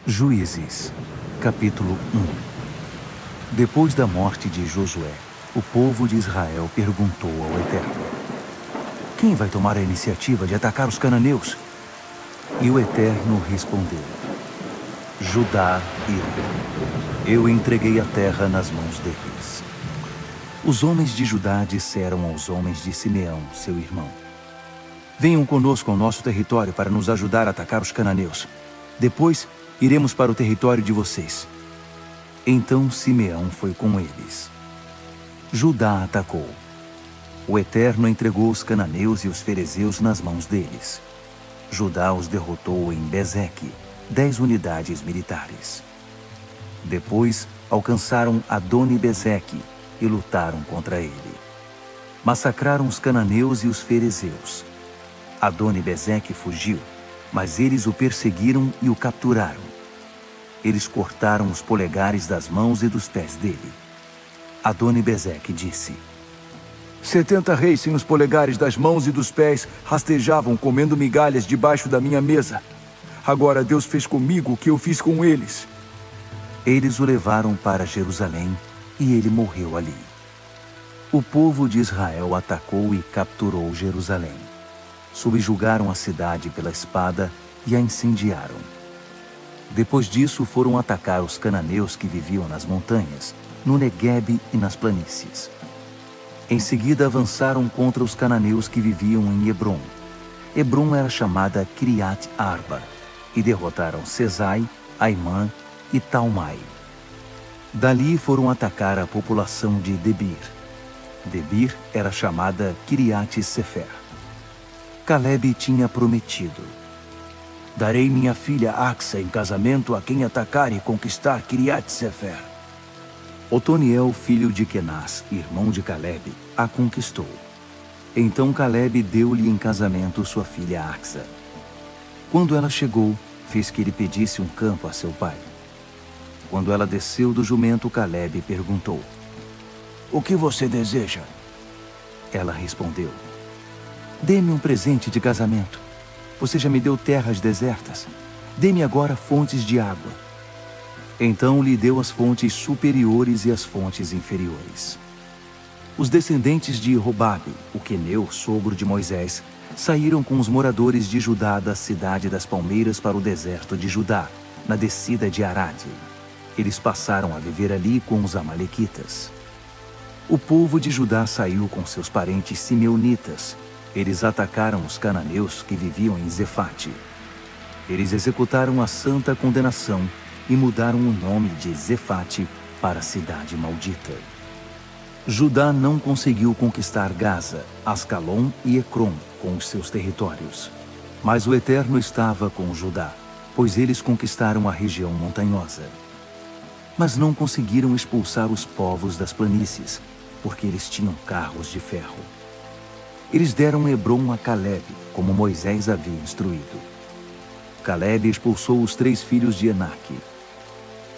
Juízes, capítulo 1. Depois da morte de Josué, o povo de Israel perguntou ao Eterno: quem vai tomar a iniciativa de atacar os cananeus? E o Eterno respondeu: Judá irá. Eu entreguei a terra nas mãos deles. Os homens de Judá disseram aos homens de Simeão, seu irmão: venham conosco ao nosso território para nos ajudar a atacar os cananeus. Depois, iremos para o território de vocês. Então Simeão foi com eles. Judá atacou. O Eterno entregou os cananeus e os ferezeus nas mãos deles. Judá os derrotou em Bezeque, 10 unidades militares. Depois, alcançaram Adoni-Bezeque e lutaram contra ele. Massacraram os cananeus e os ferezeus. Adoni-Bezeque fugiu, mas eles o perseguiram e o capturaram. Eles cortaram os polegares das mãos e dos pés dele. Adoni-Bezeque disse: 70 reis sem os polegares das mãos e dos pés rastejavam comendo migalhas debaixo da minha mesa. Agora Deus fez comigo o que eu fiz com eles. Eles o levaram para Jerusalém e ele morreu ali. O povo de Israel atacou e capturou Jerusalém. Subjugaram a cidade pela espada e a incendiaram. Depois disso foram atacar os cananeus que viviam nas montanhas, no Neguebe e nas planícies. Em seguida avançaram contra os cananeus que viviam em Hebrom. Hebrom era chamada Criat Arba, e derrotaram Sesai, Aimã e Talmai. Dali foram atacar a população de Debir. Debir era chamada Kiriat Sefer. Calebe tinha prometido: darei minha filha Axa em casamento a quem atacar e conquistar Kiriat Sefer. Otoniel, filho de Kenaz, irmão de Calebe, a conquistou. Então Calebe deu-lhe em casamento sua filha Axa. Quando ela chegou, fez que ele pedisse um campo a seu pai. Quando ela desceu do jumento, Calebe perguntou: o que você deseja? Ela respondeu: dê-me um presente de casamento. Você já me deu terras desertas. Dê-me agora fontes de água. Então lhe deu as fontes superiores e as fontes inferiores. Os descendentes de Robabe, o queneu, sogro de Moisés, saíram com os moradores de Judá da cidade das palmeiras para o deserto de Judá, na descida de Arade. Eles passaram a viver ali com os amalequitas. O povo de Judá saiu com seus parentes simeonitas. Eles atacaram os cananeus que viviam em Zefate. Eles executaram a santa condenação e mudaram o nome de Zefate para Cidade Maldita. Judá não conseguiu conquistar Gaza, Ascalon e Ecrom com os seus territórios. Mas o Eterno estava com Judá, pois eles conquistaram a região montanhosa. Mas não conseguiram expulsar os povos das planícies, porque eles tinham carros de ferro. Eles deram Hebrom a Calebe, como Moisés havia instruído. Calebe expulsou os 3 filhos de Enaque.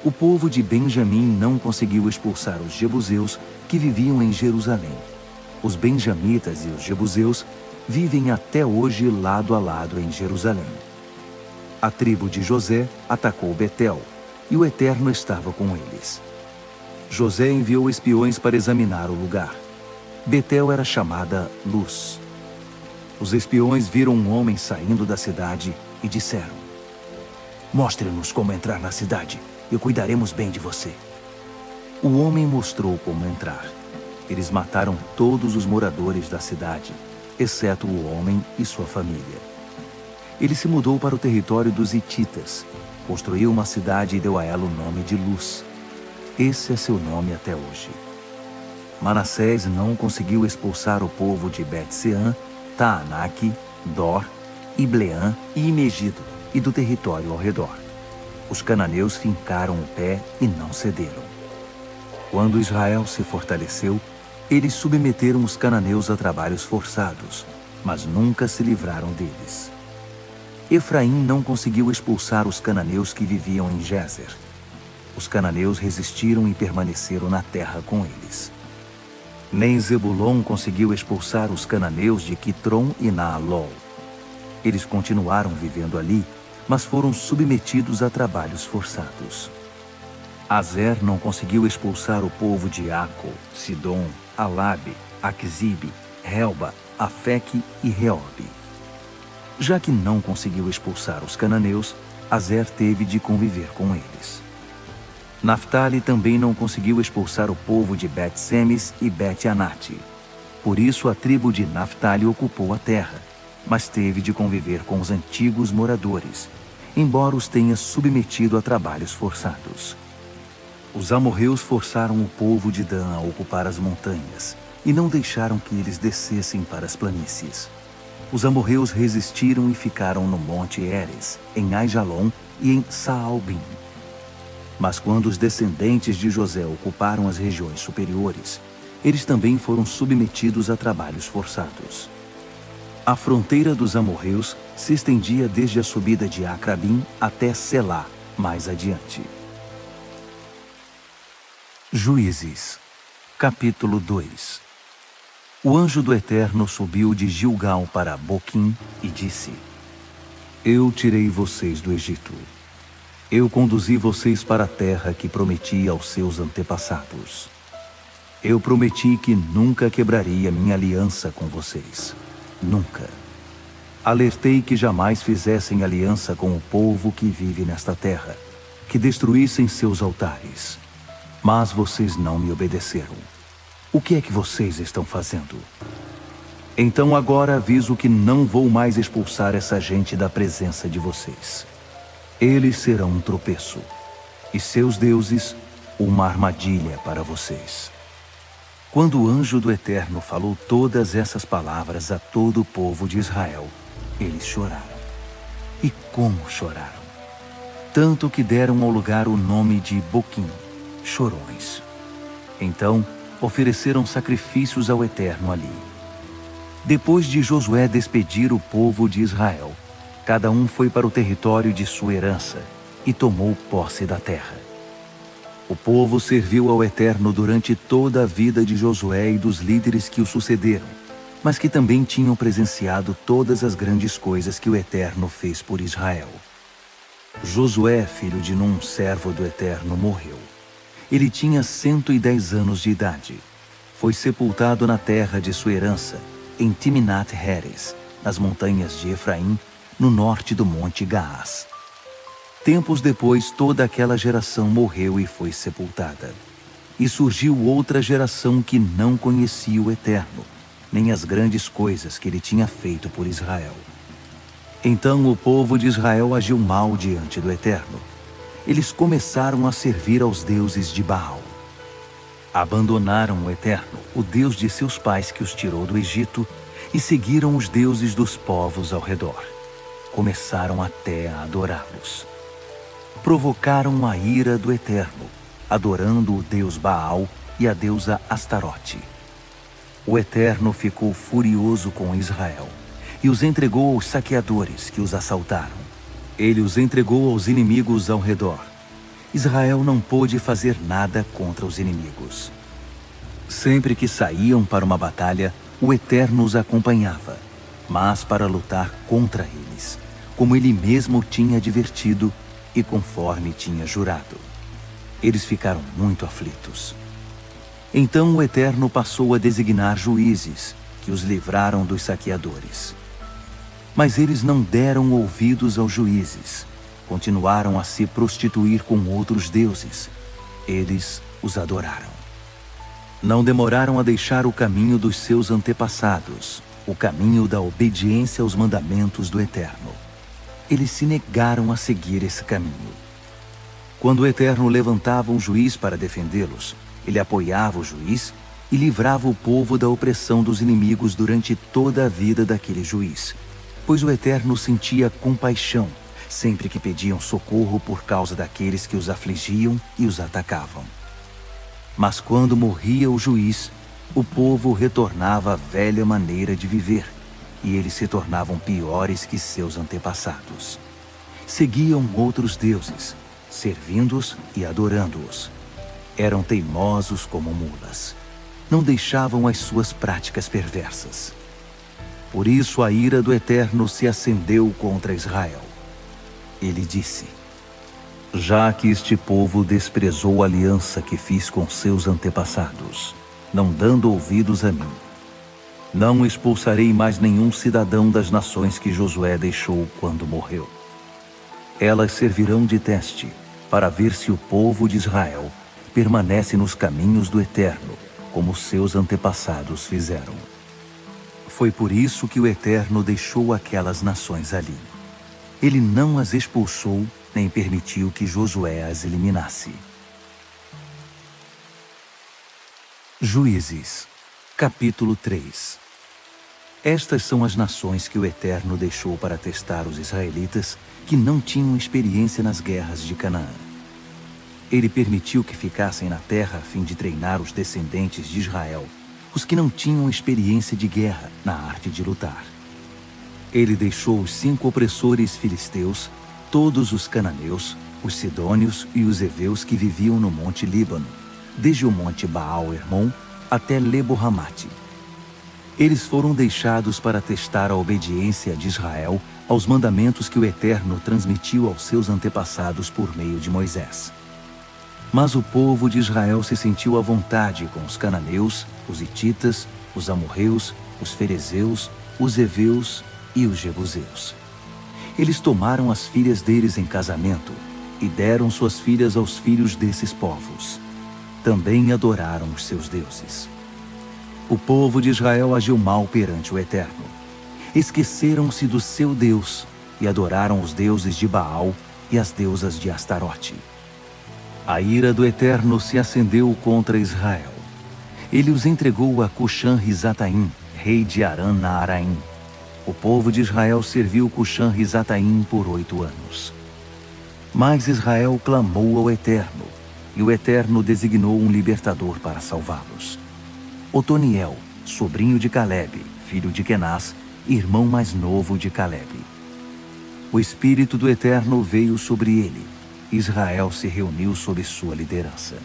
O povo de Benjamim não conseguiu expulsar os jebuseus que viviam em Jerusalém. Os benjamitas e os jebuseus vivem até hoje lado a lado em Jerusalém. A tribo de José atacou Betel, e o Eterno estava com eles. José enviou espiões para examinar o lugar. Betel era chamada Luz. Os espiões viram um homem saindo da cidade e disseram: mostre-nos como entrar na cidade e cuidaremos bem de você. O homem mostrou como entrar. Eles mataram todos os moradores da cidade, exceto o homem e sua família. Ele se mudou para o território dos hititas, construiu uma cidade e deu a ela o nome de Luz. Esse é seu nome até hoje. Manassés não conseguiu expulsar o povo de Bet-Seã, Taanaque, Dor, Ibleã e Megido, e do território ao redor. Os cananeus fincaram o pé e não cederam. Quando Israel se fortaleceu, eles submeteram os cananeus a trabalhos forçados, mas nunca se livraram deles. Efraim não conseguiu expulsar os cananeus que viviam em Gézer. Os cananeus resistiram e permaneceram na terra com eles. Nem Zebulon conseguiu expulsar os cananeus de Quitrom e Naalol. Eles continuaram vivendo ali, mas foram submetidos a trabalhos forçados. Azer não conseguiu expulsar o povo de Aco, Sidom, Alabe, Aquzibe, Helba, Afeque e Reobe. Já que não conseguiu expulsar os cananeus, Azer teve de conviver com eles. Naftali também não conseguiu expulsar o povo de Bet-Semes e Bet-Anate. Por isso a tribo de Naftali ocupou a terra, mas teve de conviver com os antigos moradores, embora os tenha submetido a trabalhos forçados. Os amorreus forçaram o povo de Dan a ocupar as montanhas e não deixaram que eles descessem para as planícies. Os amorreus resistiram e ficaram no monte Eres, em Aijalon e em Saalbim. Mas quando os descendentes de José ocuparam as regiões superiores, eles também foram submetidos a trabalhos forçados. A fronteira dos amorreus se estendia desde a subida de Acrabim até Selá, mais adiante. Juízes, capítulo 2. O anjo do Eterno subiu de Gilgal para Boquim e disse: Eu tirei vocês do Egito. Eu conduzi vocês para a terra que prometi aos seus antepassados. Eu prometi que nunca quebraria minha aliança com vocês. Nunca. Alertei que jamais fizessem aliança com o povo que vive nesta terra, que destruíssem seus altares. Mas vocês não me obedeceram. O que é que vocês estão fazendo? Então agora aviso que não vou mais expulsar essa gente da presença de vocês. Eles serão um tropeço, e seus deuses uma armadilha para vocês. Quando o anjo do Eterno falou todas essas palavras a todo o povo de Israel, eles choraram. E como choraram! Tanto que deram ao lugar o nome de Boquim, chorões. Então, ofereceram sacrifícios ao Eterno ali. Depois de Josué despedir o povo de Israel, cada um foi para o território de sua herança e tomou posse da terra. O povo serviu ao Eterno durante toda a vida de Josué e dos líderes que o sucederam, mas que também tinham presenciado todas as grandes coisas que o Eterno fez por Israel. Josué, filho de Num, servo do Eterno, morreu. Ele tinha 110 anos de idade. Foi sepultado na terra de sua herança, em Timnat-Heres, nas montanhas de Efraim, no norte do monte Gaás. Tempos depois, toda aquela geração morreu e foi sepultada. E surgiu outra geração que não conhecia o Eterno, nem as grandes coisas que ele tinha feito por Israel. Então o povo de Israel agiu mal diante do Eterno. Eles começaram a servir aos deuses de Baal. Abandonaram o Eterno, o Deus de seus pais que os tirou do Egito, e seguiram os deuses dos povos ao redor. Começaram até a adorá-los. Provocaram a ira do Eterno, adorando o deus Baal e a deusa Astarote. O Eterno ficou furioso com Israel e os entregou aos saqueadores que os assaltaram. Ele os entregou aos inimigos ao redor. Israel não pôde fazer nada contra os inimigos. Sempre que saíam para uma batalha, o Eterno os acompanhava, mas para lutar contra eles, como ele mesmo tinha advertido e conforme tinha jurado. Eles ficaram muito aflitos. Então o Eterno passou a designar juízes, que os livraram dos saqueadores. Mas eles não deram ouvidos aos juízes, continuaram a se prostituir com outros deuses. Eles os adoraram. Não demoraram a deixar o caminho dos seus antepassados, o caminho da obediência aos mandamentos do Eterno. Eles se negaram a seguir esse caminho. Quando o Eterno levantava um juiz para defendê-los, ele apoiava o juiz e livrava o povo da opressão dos inimigos durante toda a vida daquele juiz, pois o Eterno sentia compaixão sempre que pediam socorro por causa daqueles que os afligiam e os atacavam. Mas quando morria o juiz, o povo retornava à velha maneira de viver, e eles se tornavam piores que seus antepassados. Seguiam outros deuses, servindo-os e adorando-os. Eram teimosos como mulas. Não deixavam as suas práticas perversas. Por isso a ira do Eterno se acendeu contra Israel. ele disse: já que este povo desprezou a aliança que fiz com seus antepassados, não dando ouvidos a mim, não expulsarei mais nenhum cidadão das nações que Josué deixou quando morreu. Elas servirão de teste para ver se o povo de Israel permanece nos caminhos do Eterno, como seus antepassados fizeram. Foi por isso que o Eterno deixou aquelas nações ali. Ele não as expulsou, nem permitiu que Josué as eliminasse. Juízes, capítulo 3. Estas são as nações que o Eterno deixou para testar os israelitas que não tinham experiência nas guerras de Canaã. Ele permitiu que ficassem na terra a fim de treinar os descendentes de Israel, os que não tinham experiência de guerra na arte de lutar. Ele deixou os 5 opressores filisteus, todos os cananeus, os sidônios e os heveus que viviam no monte Líbano, desde o monte Baal-Hermon até Lebo-Hamate. Eles foram deixados para testar a obediência de Israel aos mandamentos que o Eterno transmitiu aos seus antepassados por meio de Moisés. Mas o povo de Israel se sentiu à vontade com os cananeus, os hititas, os amorreus, os ferezeus, os heveus e os jebuseus. Eles tomaram as filhas deles em casamento e deram suas filhas aos filhos desses povos. Também adoraram os seus deuses. O povo de Israel agiu mal perante o Eterno. Esqueceram-se do seu Deus e adoraram os deuses de Baal e as deusas de Astarote. A ira do Eterno se acendeu contra Israel. Ele os entregou a Cuxã-Risataim, rei de Aram-Naaraim. O povo de Israel serviu Cuxã-Risataim por 8 anos. Mas Israel clamou ao Eterno, e o Eterno designou um libertador para salvá-los. Otoniel, sobrinho de Calebe, filho de Quenaz, irmão mais novo de Calebe. O Espírito do Eterno veio sobre ele. Israel se reuniu sob sua liderança.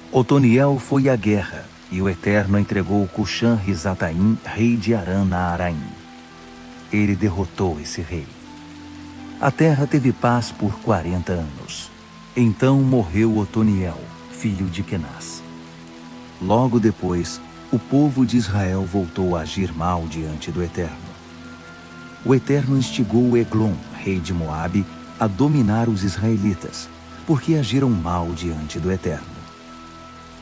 Otoniel foi à guerra, e o Eterno entregou Cuxã-Risataim, rei de Aram-Naaraim. Ele derrotou esse rei. A terra teve paz por 40 anos. Então morreu Otoniel, filho de Quenaz. Logo depois, o povo de Israel voltou a agir mal diante do Eterno. O Eterno instigou Eglon, rei de Moabe, a dominar os israelitas, porque agiram mal diante do Eterno.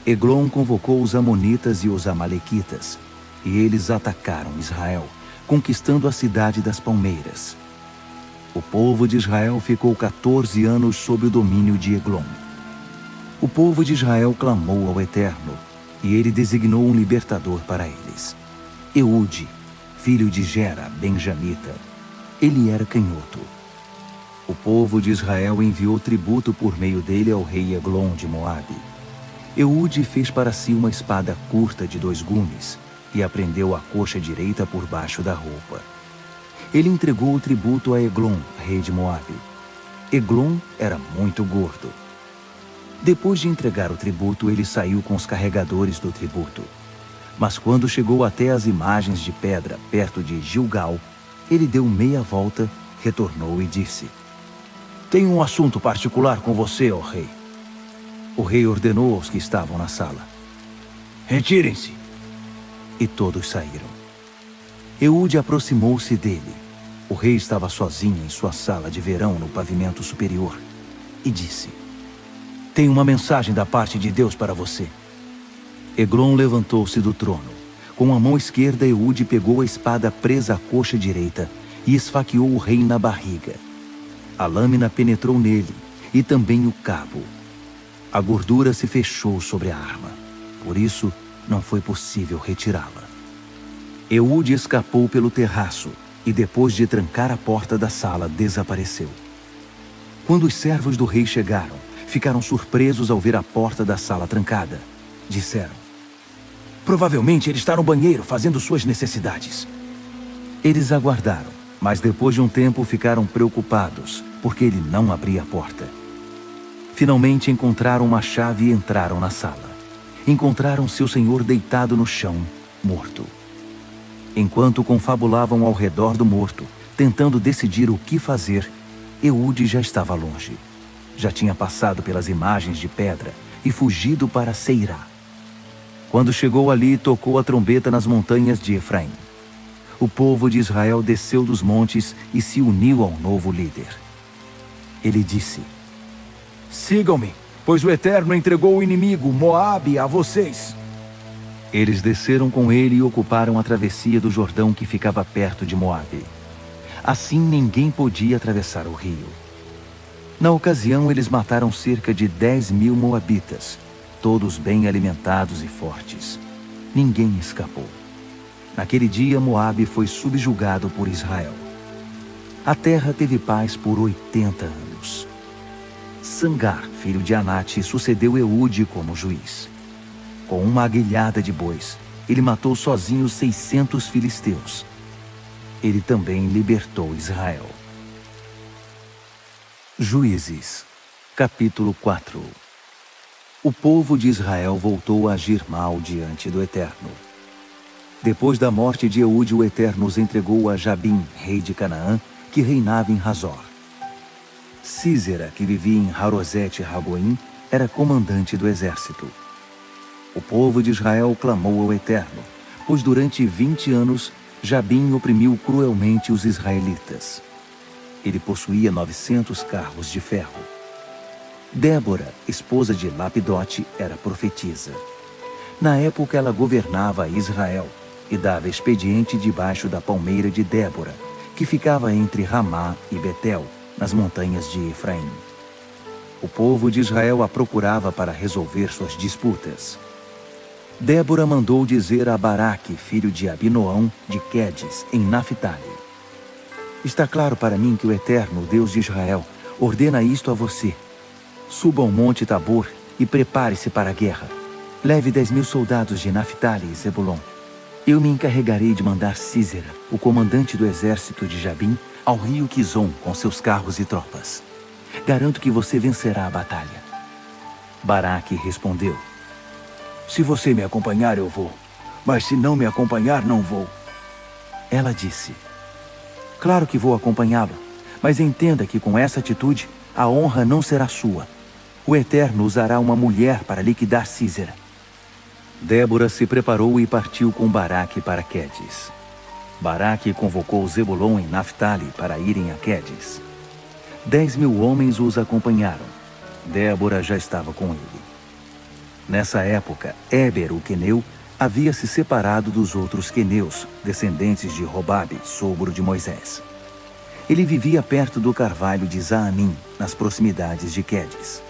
Eglon convocou os amonitas e os amalequitas, e eles atacaram Israel, conquistando a cidade das palmeiras. O povo de Israel ficou 14 anos sob o domínio de Eglon. O povo de Israel clamou ao Eterno, e ele designou um libertador para eles. Eude, filho de Gera, benjamita. Ele era canhoto. O povo de Israel enviou tributo por meio dele ao rei Eglon de Moabe. Eude fez para si uma espada curta de 2 gumes e a prendeu a coxa direita por baixo da roupa. Ele entregou o tributo a Eglon, rei de Moabe. Eglon era muito gordo. Depois de entregar o tributo, ele saiu com os carregadores do tributo. Mas quando chegou até as imagens de pedra perto de Gilgal, ele deu meia volta, retornou e disse: "Tenho um assunto particular com você, ó rei." O rei ordenou aos que estavam na sala: "Retirem-se." E todos saíram. Eude aproximou-se dele. O rei estava sozinho em sua sala de verão no pavimento superior e disse: "Tenho uma mensagem da parte de Deus para você." Eglon levantou-se do trono. Com a mão esquerda, Eude pegou a espada presa à coxa direita e esfaqueou o rei na barriga. A lâmina penetrou nele e também o cabo. A gordura se fechou sobre a arma. Por isso, não foi possível retirá-la. Eude escapou pelo terraço e, depois de trancar a porta da sala, desapareceu. Quando os servos do rei chegaram, ficaram surpresos ao ver a porta da sala trancada. Disseram: "Provavelmente ele está no banheiro fazendo suas necessidades." Eles aguardaram, mas depois de um tempo ficaram preocupados, porque ele não abria a porta. Finalmente encontraram uma chave e entraram na sala. Encontraram seu senhor deitado no chão, morto. Enquanto confabulavam ao redor do morto, tentando decidir o que fazer, Eude já estava longe. Já tinha passado pelas imagens de pedra e fugido para Seirá. Quando chegou ali, tocou a trombeta nas montanhas de Efraim. O povo de Israel desceu dos montes e se uniu ao novo líder. Ele disse: "Sigam-me, pois o Eterno entregou o inimigo, Moabe, a vocês." Eles desceram com ele e ocuparam a travessia do Jordão que ficava perto de Moabe. Assim ninguém podia atravessar o rio. Na ocasião, eles mataram cerca de 10.000 moabitas, todos bem alimentados e fortes. Ninguém escapou. Naquele dia, Moabe foi subjugado por Israel. A terra teve paz por 80 anos. Sangar, filho de Anate, sucedeu Eude como juiz. Com uma aguilhada de bois, ele matou sozinho 600 filisteus. Ele também libertou Israel. Juízes, capítulo 4. O povo de Israel voltou a agir mal diante do Eterno. Depois da morte de Eude, o Eterno os entregou a Jabim, rei de Canaã, que reinava em Hazor. Sísera, que vivia em Harosete-Ragoim, era comandante do exército. O povo de Israel clamou ao Eterno, pois durante 20 anos Jabim oprimiu cruelmente os israelitas. Ele possuía 900 carros de ferro. Débora, esposa de Lapidote, era profetisa. Na época ela governava Israel e dava expediente debaixo da palmeira de Débora, que ficava entre Ramá e Betel, nas montanhas de Efraim. O povo de Israel a procurava para resolver suas disputas. Débora mandou dizer a Baraque, filho de Abinoão, de Quedes, em Naphtali: "Está claro para mim que o Eterno, Deus de Israel, ordena isto a você. Suba ao monte Tabor e prepare-se para a guerra. Leve 10.000 soldados de Naphtali e Zebulon. Eu me encarregarei de mandar Sísera, o comandante do exército de Jabim, ao rio Quizon com seus carros e tropas. Garanto que você vencerá a batalha." Baraque respondeu: "Se você me acompanhar, eu vou. Mas se não me acompanhar, não vou." Ela disse: "Claro que vou acompanhá-lo, mas entenda que com essa atitude, a honra não será sua. O Eterno usará uma mulher para liquidar Sísera." Débora se preparou e partiu com Baraque para Quedes. Baraque convocou Zebulon e Naphtali para irem a Quedes. 10.000 homens os acompanharam. Débora já estava com ele. Nessa época, Éber, o queneu, havia se separado dos outros queneus, descendentes de Robabe, sogro de Moisés. Ele vivia perto do carvalho de Zaanim, nas proximidades de Quedes.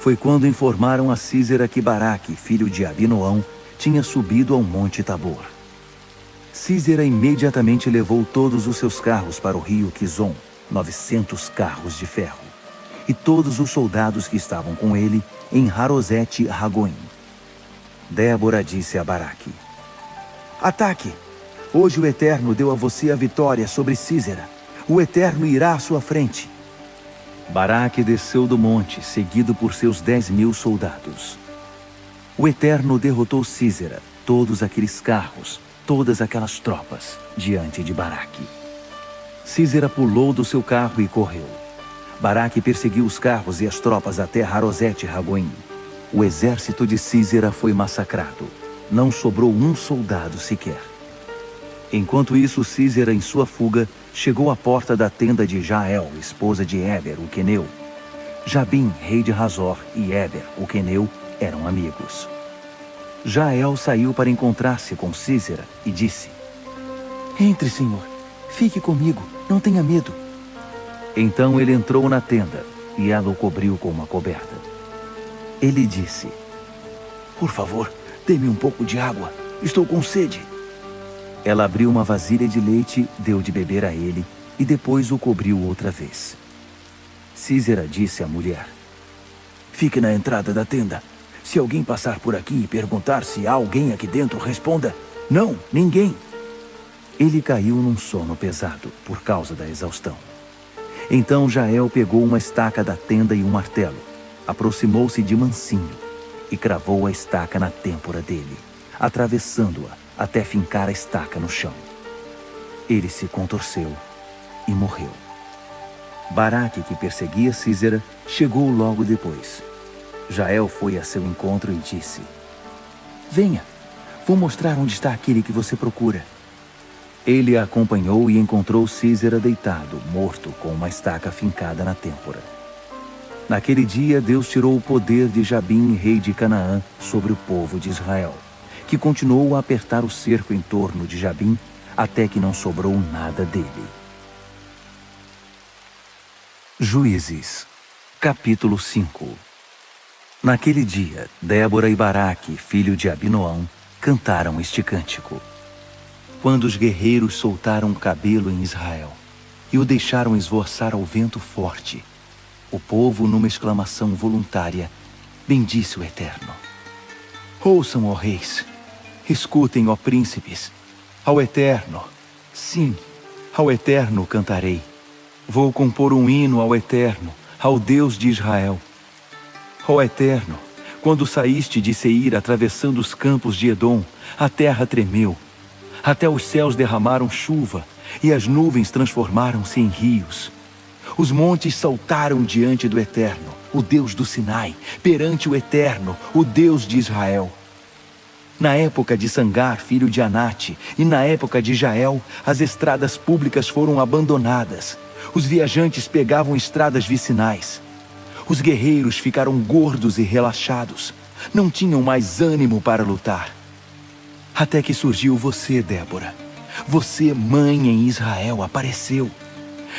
Foi quando informaram a Sísera que Baraque, filho de Abinoão, tinha subido ao monte Tabor. Sísera imediatamente levou todos os seus carros para o rio Quizon, 900 carros de ferro, e todos os soldados que estavam com ele em Harosete-Ragoim. Débora disse a Baraque: "Ataque! Hoje o Eterno deu a você a vitória sobre Sísera. O Eterno irá à sua frente." Baraque desceu do monte, seguido por seus 10.000 soldados. O Eterno derrotou Sísera, todos aqueles carros, todas aquelas tropas, diante de Baraque. Sísera pulou do seu carro e correu. Baraque perseguiu os carros e as tropas até Harosete-Ragoim. O exército de Sísera foi massacrado. Não sobrou um soldado sequer. Enquanto isso, Sísera, em sua fuga, chegou à porta da tenda de Jael, esposa de Éber, o queneu. Jabim, rei de Hazor, e Éber, o queneu, eram amigos. Jael saiu para encontrar-se com Sísera e disse: "Entre, senhor. Fique comigo. Não tenha medo." Então ele entrou na tenda e ela o cobriu com uma coberta. Ele disse: "Por favor, dê-me um pouco de água. Estou com sede." Ela abriu uma vasilha de leite, deu de beber a ele e depois o cobriu outra vez. Sísera disse à mulher: "Fique na entrada da tenda. Se alguém passar por aqui e perguntar se há alguém aqui dentro, responda: 'Não, ninguém.'" Ele caiu num sono pesado por causa da exaustão. Então Jael pegou uma estaca da tenda e um martelo, aproximou-se de mansinho e cravou a estaca na têmpora dele, atravessando-a até fincar a estaca no chão. Ele se contorceu e morreu. Baraque, que perseguia Sísera, chegou logo depois. Jael foi a seu encontro e disse: Venha, vou mostrar onde está aquele que você procura. Ele a acompanhou e encontrou Sísera deitado, morto, com uma estaca fincada na têmpora. Naquele dia, Deus tirou o poder de Jabim, rei de Canaã, sobre o povo de Israel, que continuou a apertar o cerco em torno de Jabim, até que não sobrou nada dele. Juízes, capítulo 5. Naquele dia, Débora e Baraque, filho de Abinoão, cantaram este cântico. Quando os guerreiros soltaram o cabelo em Israel e o deixaram esvoaçar ao vento forte, o povo, numa exclamação voluntária, bendisse o Eterno. Ouçam, ó reis, escutem, ó príncipes, ao Eterno, sim, ao Eterno cantarei. Vou compor um hino ao Eterno, ao Deus de Israel. Ó Eterno, quando saíste de Seir atravessando os campos de Edom, a terra tremeu. Até os céus derramaram chuva e as nuvens transformaram-se em rios. Os montes saltaram diante do Eterno, o Deus do Sinai, perante o Eterno, o Deus de Israel. Na época de Sangar, filho de Anate, e na época de Jael, as estradas públicas foram abandonadas. Os viajantes pegavam estradas vicinais. Os guerreiros ficaram gordos e relaxados. Não tinham mais ânimo para lutar. Até que surgiu você, Débora. Você, mãe em Israel, apareceu.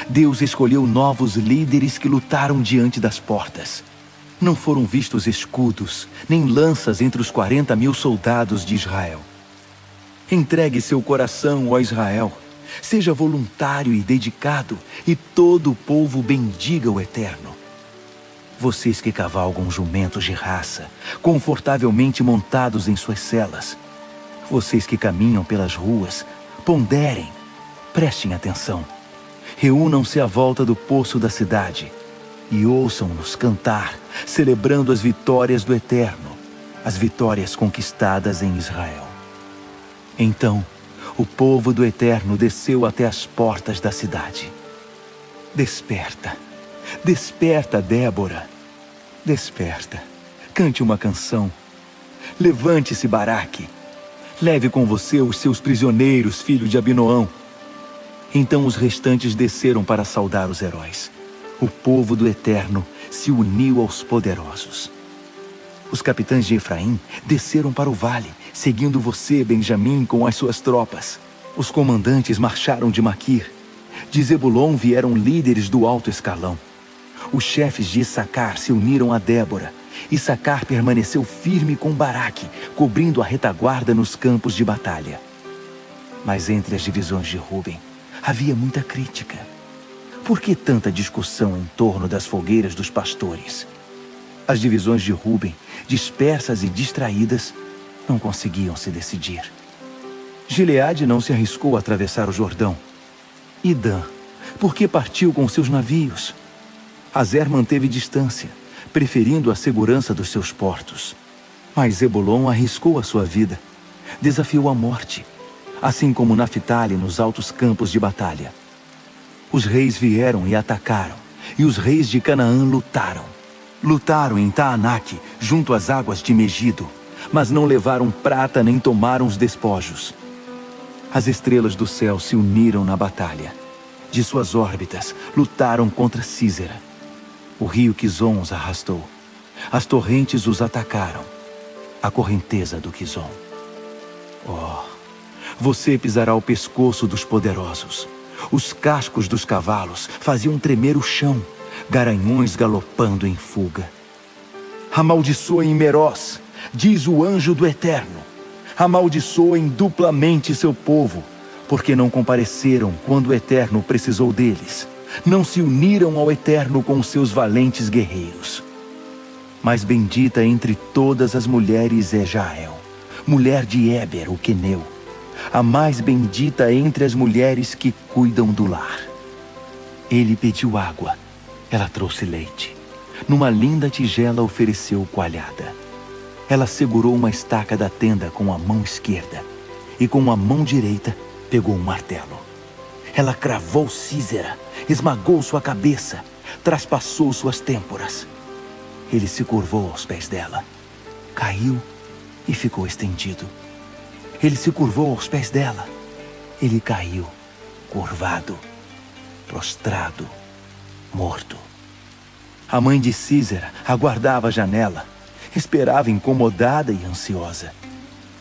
Deus escolheu novos líderes que lutaram diante das portas. Não foram vistos escudos, nem lanças entre os 40.000 soldados de Israel. Entregue seu coração, ó Israel. Seja voluntário e dedicado, e todo o povo bendiga o Eterno. Vocês que cavalgam jumentos de raça, confortavelmente montados em suas celas. Vocês que caminham pelas ruas, ponderem, prestem atenção. Reúnam-se à volta do poço da cidade e ouçam-nos cantar, celebrando as vitórias do Eterno, as vitórias conquistadas em Israel. Então, o povo do Eterno desceu até as portas da cidade. Desperta, desperta, Débora. Desperta, cante uma canção. Levante-se, Baraque. Leve com você os seus prisioneiros, filho de Abinoão. Então os restantes desceram para saudar os heróis. O povo do Eterno se uniu aos poderosos. Os capitães de Efraim desceram para o vale, seguindo você, Benjamim, com as suas tropas. Os comandantes marcharam de Maquir. De Zebulon vieram líderes do alto escalão. Os chefes de Issacar se uniram a Débora. Issacar permaneceu firme com Baraque, cobrindo a retaguarda nos campos de batalha. Mas entre as divisões de Ruben, havia muita crítica. Por que tanta discussão em torno das fogueiras dos pastores? As divisões de Ruben, dispersas e distraídas, não conseguiam se decidir. Gileade não se arriscou a atravessar o Jordão. E Dan, por que partiu com seus navios? Azer manteve distância, preferindo a segurança dos seus portos. Mas Zebulon arriscou a sua vida, desafiou a morte, assim como Naftali nos altos campos de batalha. Os reis vieram e atacaram, e os reis de Canaã lutaram. Lutaram em Taanaque, junto às águas de Megido, mas não levaram prata nem tomaram os despojos. As estrelas do céu se uniram na batalha. De suas órbitas, lutaram contra Sísera. O rio Quizon os arrastou. As torrentes os atacaram. A correnteza do Quizon. Oh, você pisará o pescoço dos poderosos. Os cascos dos cavalos faziam tremer o chão, garanhões galopando em fuga. Amaldiçoem Meroz, diz o anjo do Eterno. Amaldiçoem duplamente seu povo, porque não compareceram quando o Eterno precisou deles. Não se uniram ao Eterno com seus valentes guerreiros. Mas bendita entre todas as mulheres é Jael, mulher de Éber, o queneu, a mais bendita entre as mulheres que cuidam do lar. Ele pediu água, ela trouxe leite. Numa linda tigela ofereceu coalhada. Ela segurou uma estaca da tenda com a mão esquerda e com a mão direita pegou um martelo. Ela cravou Sísera esmagou sua cabeça, traspassou suas têmporas. Ele se curvou aos pés dela, caiu e ficou estendido. Ele se curvou aos pés dela. Ele caiu, curvado, prostrado, morto. A mãe de Císera aguardava à janela, esperava incomodada e ansiosa.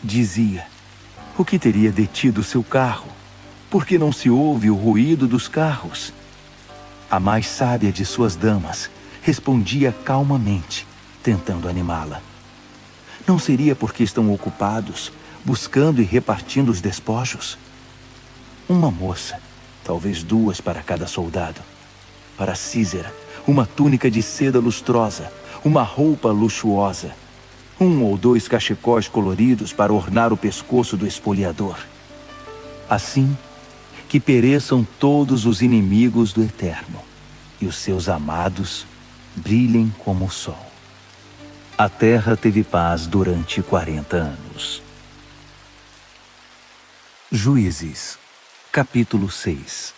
Dizia: o que teria detido seu carro? Por que não se ouve o ruído dos carros? A mais sábia de suas damas respondia calmamente, tentando animá-la. Não seria porque estão ocupados, buscando e repartindo os despojos? Uma moça, talvez 2 para cada soldado. Para Císera, uma túnica de seda lustrosa, uma roupa luxuosa, 1 ou 2 cachecóis coloridos para ornar o pescoço do espoliador. Assim, que pereçam todos os inimigos do Eterno, e os seus amados brilhem como o sol. A terra teve paz durante 40 anos. Juízes, capítulo 6.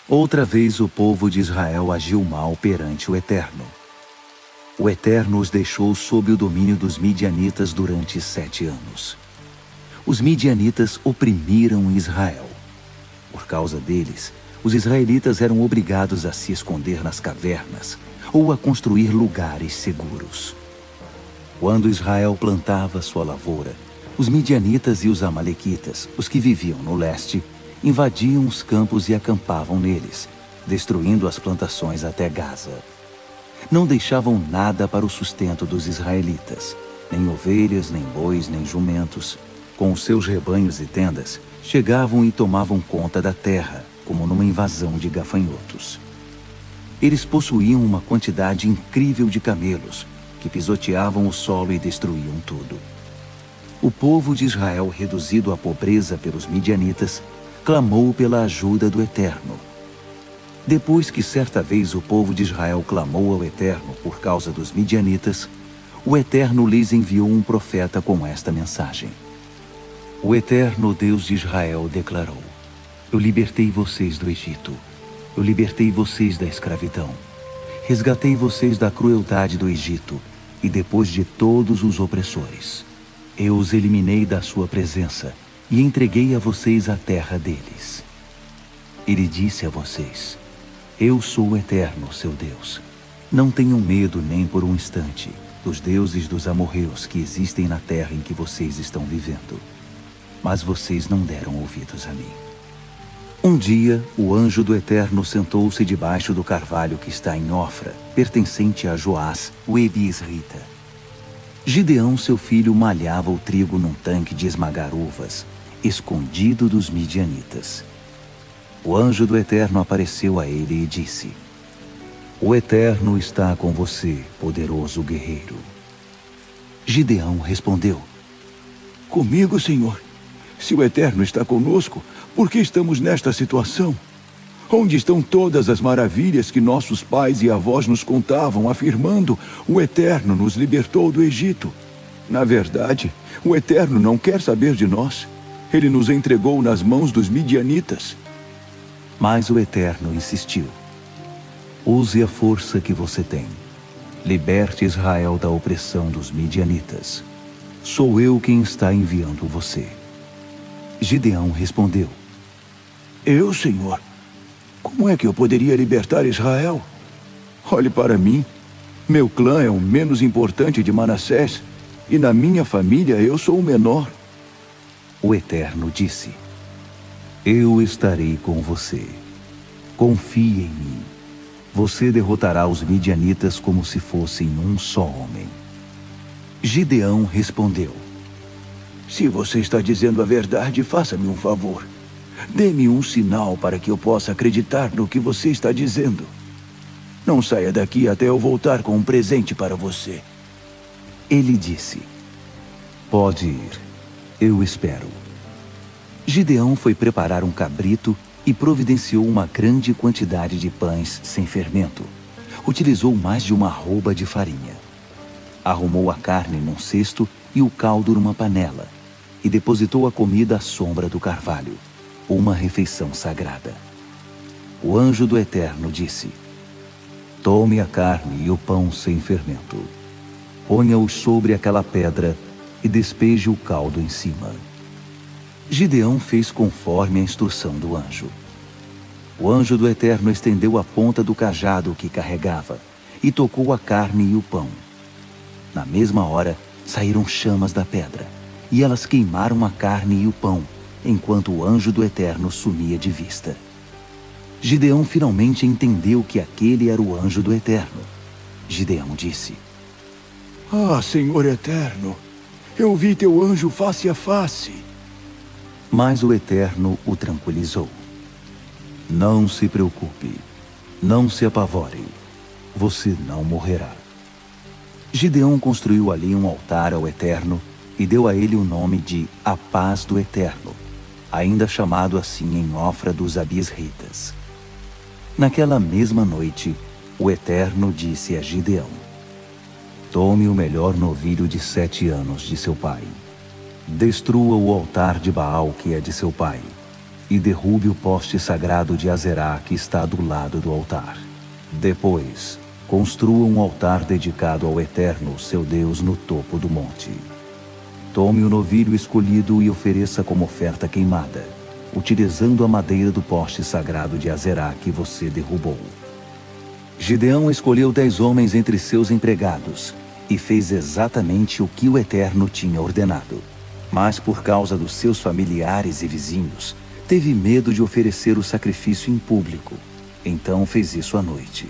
Outra vez o povo de Israel agiu mal perante o Eterno. O Eterno os deixou sob o domínio dos midianitas durante 7 anos. Os midianitas oprimiram Israel. Por causa deles, os israelitas eram obrigados a se esconder nas cavernas ou a construir lugares seguros. Quando Israel plantava sua lavoura, os midianitas e os amalequitas, os que viviam no leste, invadiam os campos e acampavam neles, destruindo as plantações até Gaza. Não deixavam nada para o sustento dos israelitas, nem ovelhas, nem bois, nem jumentos. Com os seus rebanhos e tendas, chegavam e tomavam conta da terra, como numa invasão de gafanhotos. Eles possuíam uma quantidade incrível de camelos, que pisoteavam o solo e destruíam tudo. O povo de Israel, reduzido à pobreza pelos midianitas, clamou pela ajuda do Eterno. Depois que certa vez o povo de Israel clamou ao Eterno por causa dos midianitas, o Eterno lhes enviou um profeta com esta mensagem. O Eterno Deus de Israel declarou: eu libertei vocês do Egito. Eu libertei vocês da escravidão. Resgatei vocês da crueldade do Egito e depois de todos os opressores. Eu os eliminei da sua presença e entreguei a vocês a terra deles. Ele disse a vocês: eu sou o Eterno, seu Deus. Não tenham medo nem por um instante dos deuses dos amorreus que existem na terra em que vocês estão vivendo. Mas vocês não deram ouvidos a mim. Um dia, o anjo do Eterno sentou-se debaixo do carvalho que está em Ofra, pertencente a Joás, o Ebiesrita. Gideão, seu filho, malhava o trigo num tanque de esmagar uvas, escondido dos midianitas. O anjo do Eterno apareceu a ele e disse: o Eterno está com você, poderoso guerreiro. Gideão respondeu: comigo, Senhor. Se o Eterno está conosco, por que estamos nesta situação? Onde estão todas as maravilhas que nossos pais e avós nos contavam, afirmando: o Eterno nos libertou do Egito? Na verdade, o Eterno não quer saber de nós. Ele nos entregou nas mãos dos midianitas. Mas o Eterno insistiu: use a força que você tem. Liberte Israel da opressão dos midianitas. Sou eu quem está enviando você. Gideão respondeu: eu, Senhor? Como é que eu poderia libertar Israel? Olhe para mim. Meu clã é o menos importante de Manassés, e na minha família eu sou o menor. O Eterno disse: eu estarei com você. Confie em mim. Você derrotará os midianitas como se fossem um só homem. Gideão respondeu: se você está dizendo a verdade, faça-me um favor. Dê-me um sinal para que eu possa acreditar no que você está dizendo. Não saia daqui até eu voltar com um presente para você. Ele disse: pode ir. Eu espero. Gideão foi preparar um cabrito e providenciou uma grande quantidade de pães sem fermento. Utilizou mais de uma arroba de farinha. Arrumou a carne num cesto e o caldo numa panela, e depositou a comida à sombra do carvalho, uma refeição sagrada. O anjo do Eterno disse: tome a carne e o pão sem fermento. Ponha-os sobre aquela pedra e despeje o caldo em cima. Gideão fez conforme a instrução do anjo. O anjo do Eterno estendeu a ponta do cajado que carregava e tocou a carne e o pão. Na mesma hora, saíram chamas da pedra, e elas queimaram a carne e o pão, enquanto o anjo do Eterno sumia de vista. Gideão finalmente entendeu que aquele era o anjo do Eterno. Gideão disse: Ah, Senhor Eterno, eu vi teu anjo face a face. Mas o Eterno o tranquilizou. Não se preocupe, não se apavore, você não morrerá. Gideão construiu ali um altar ao Eterno e deu a ele o nome de A Paz do Eterno, ainda chamado assim em Ofra dos Abiesritas. Naquela mesma noite, o Eterno disse a Gideão: tome o melhor novilho de 7 anos de seu pai. Destrua o altar de Baal que é de seu pai, e derrube o poste sagrado de Azerá que está do lado do altar. Depois, construa um altar dedicado ao Eterno, seu Deus, no topo do monte. Tome o novilho escolhido e ofereça como oferta queimada, utilizando a madeira do poste sagrado de Azerá que você derrubou. Gideão escolheu 10 homens entre seus empregados e fez exatamente o que o Eterno tinha ordenado. Mas por causa dos seus familiares e vizinhos, teve medo de oferecer o sacrifício em público. Então fez isso à noite.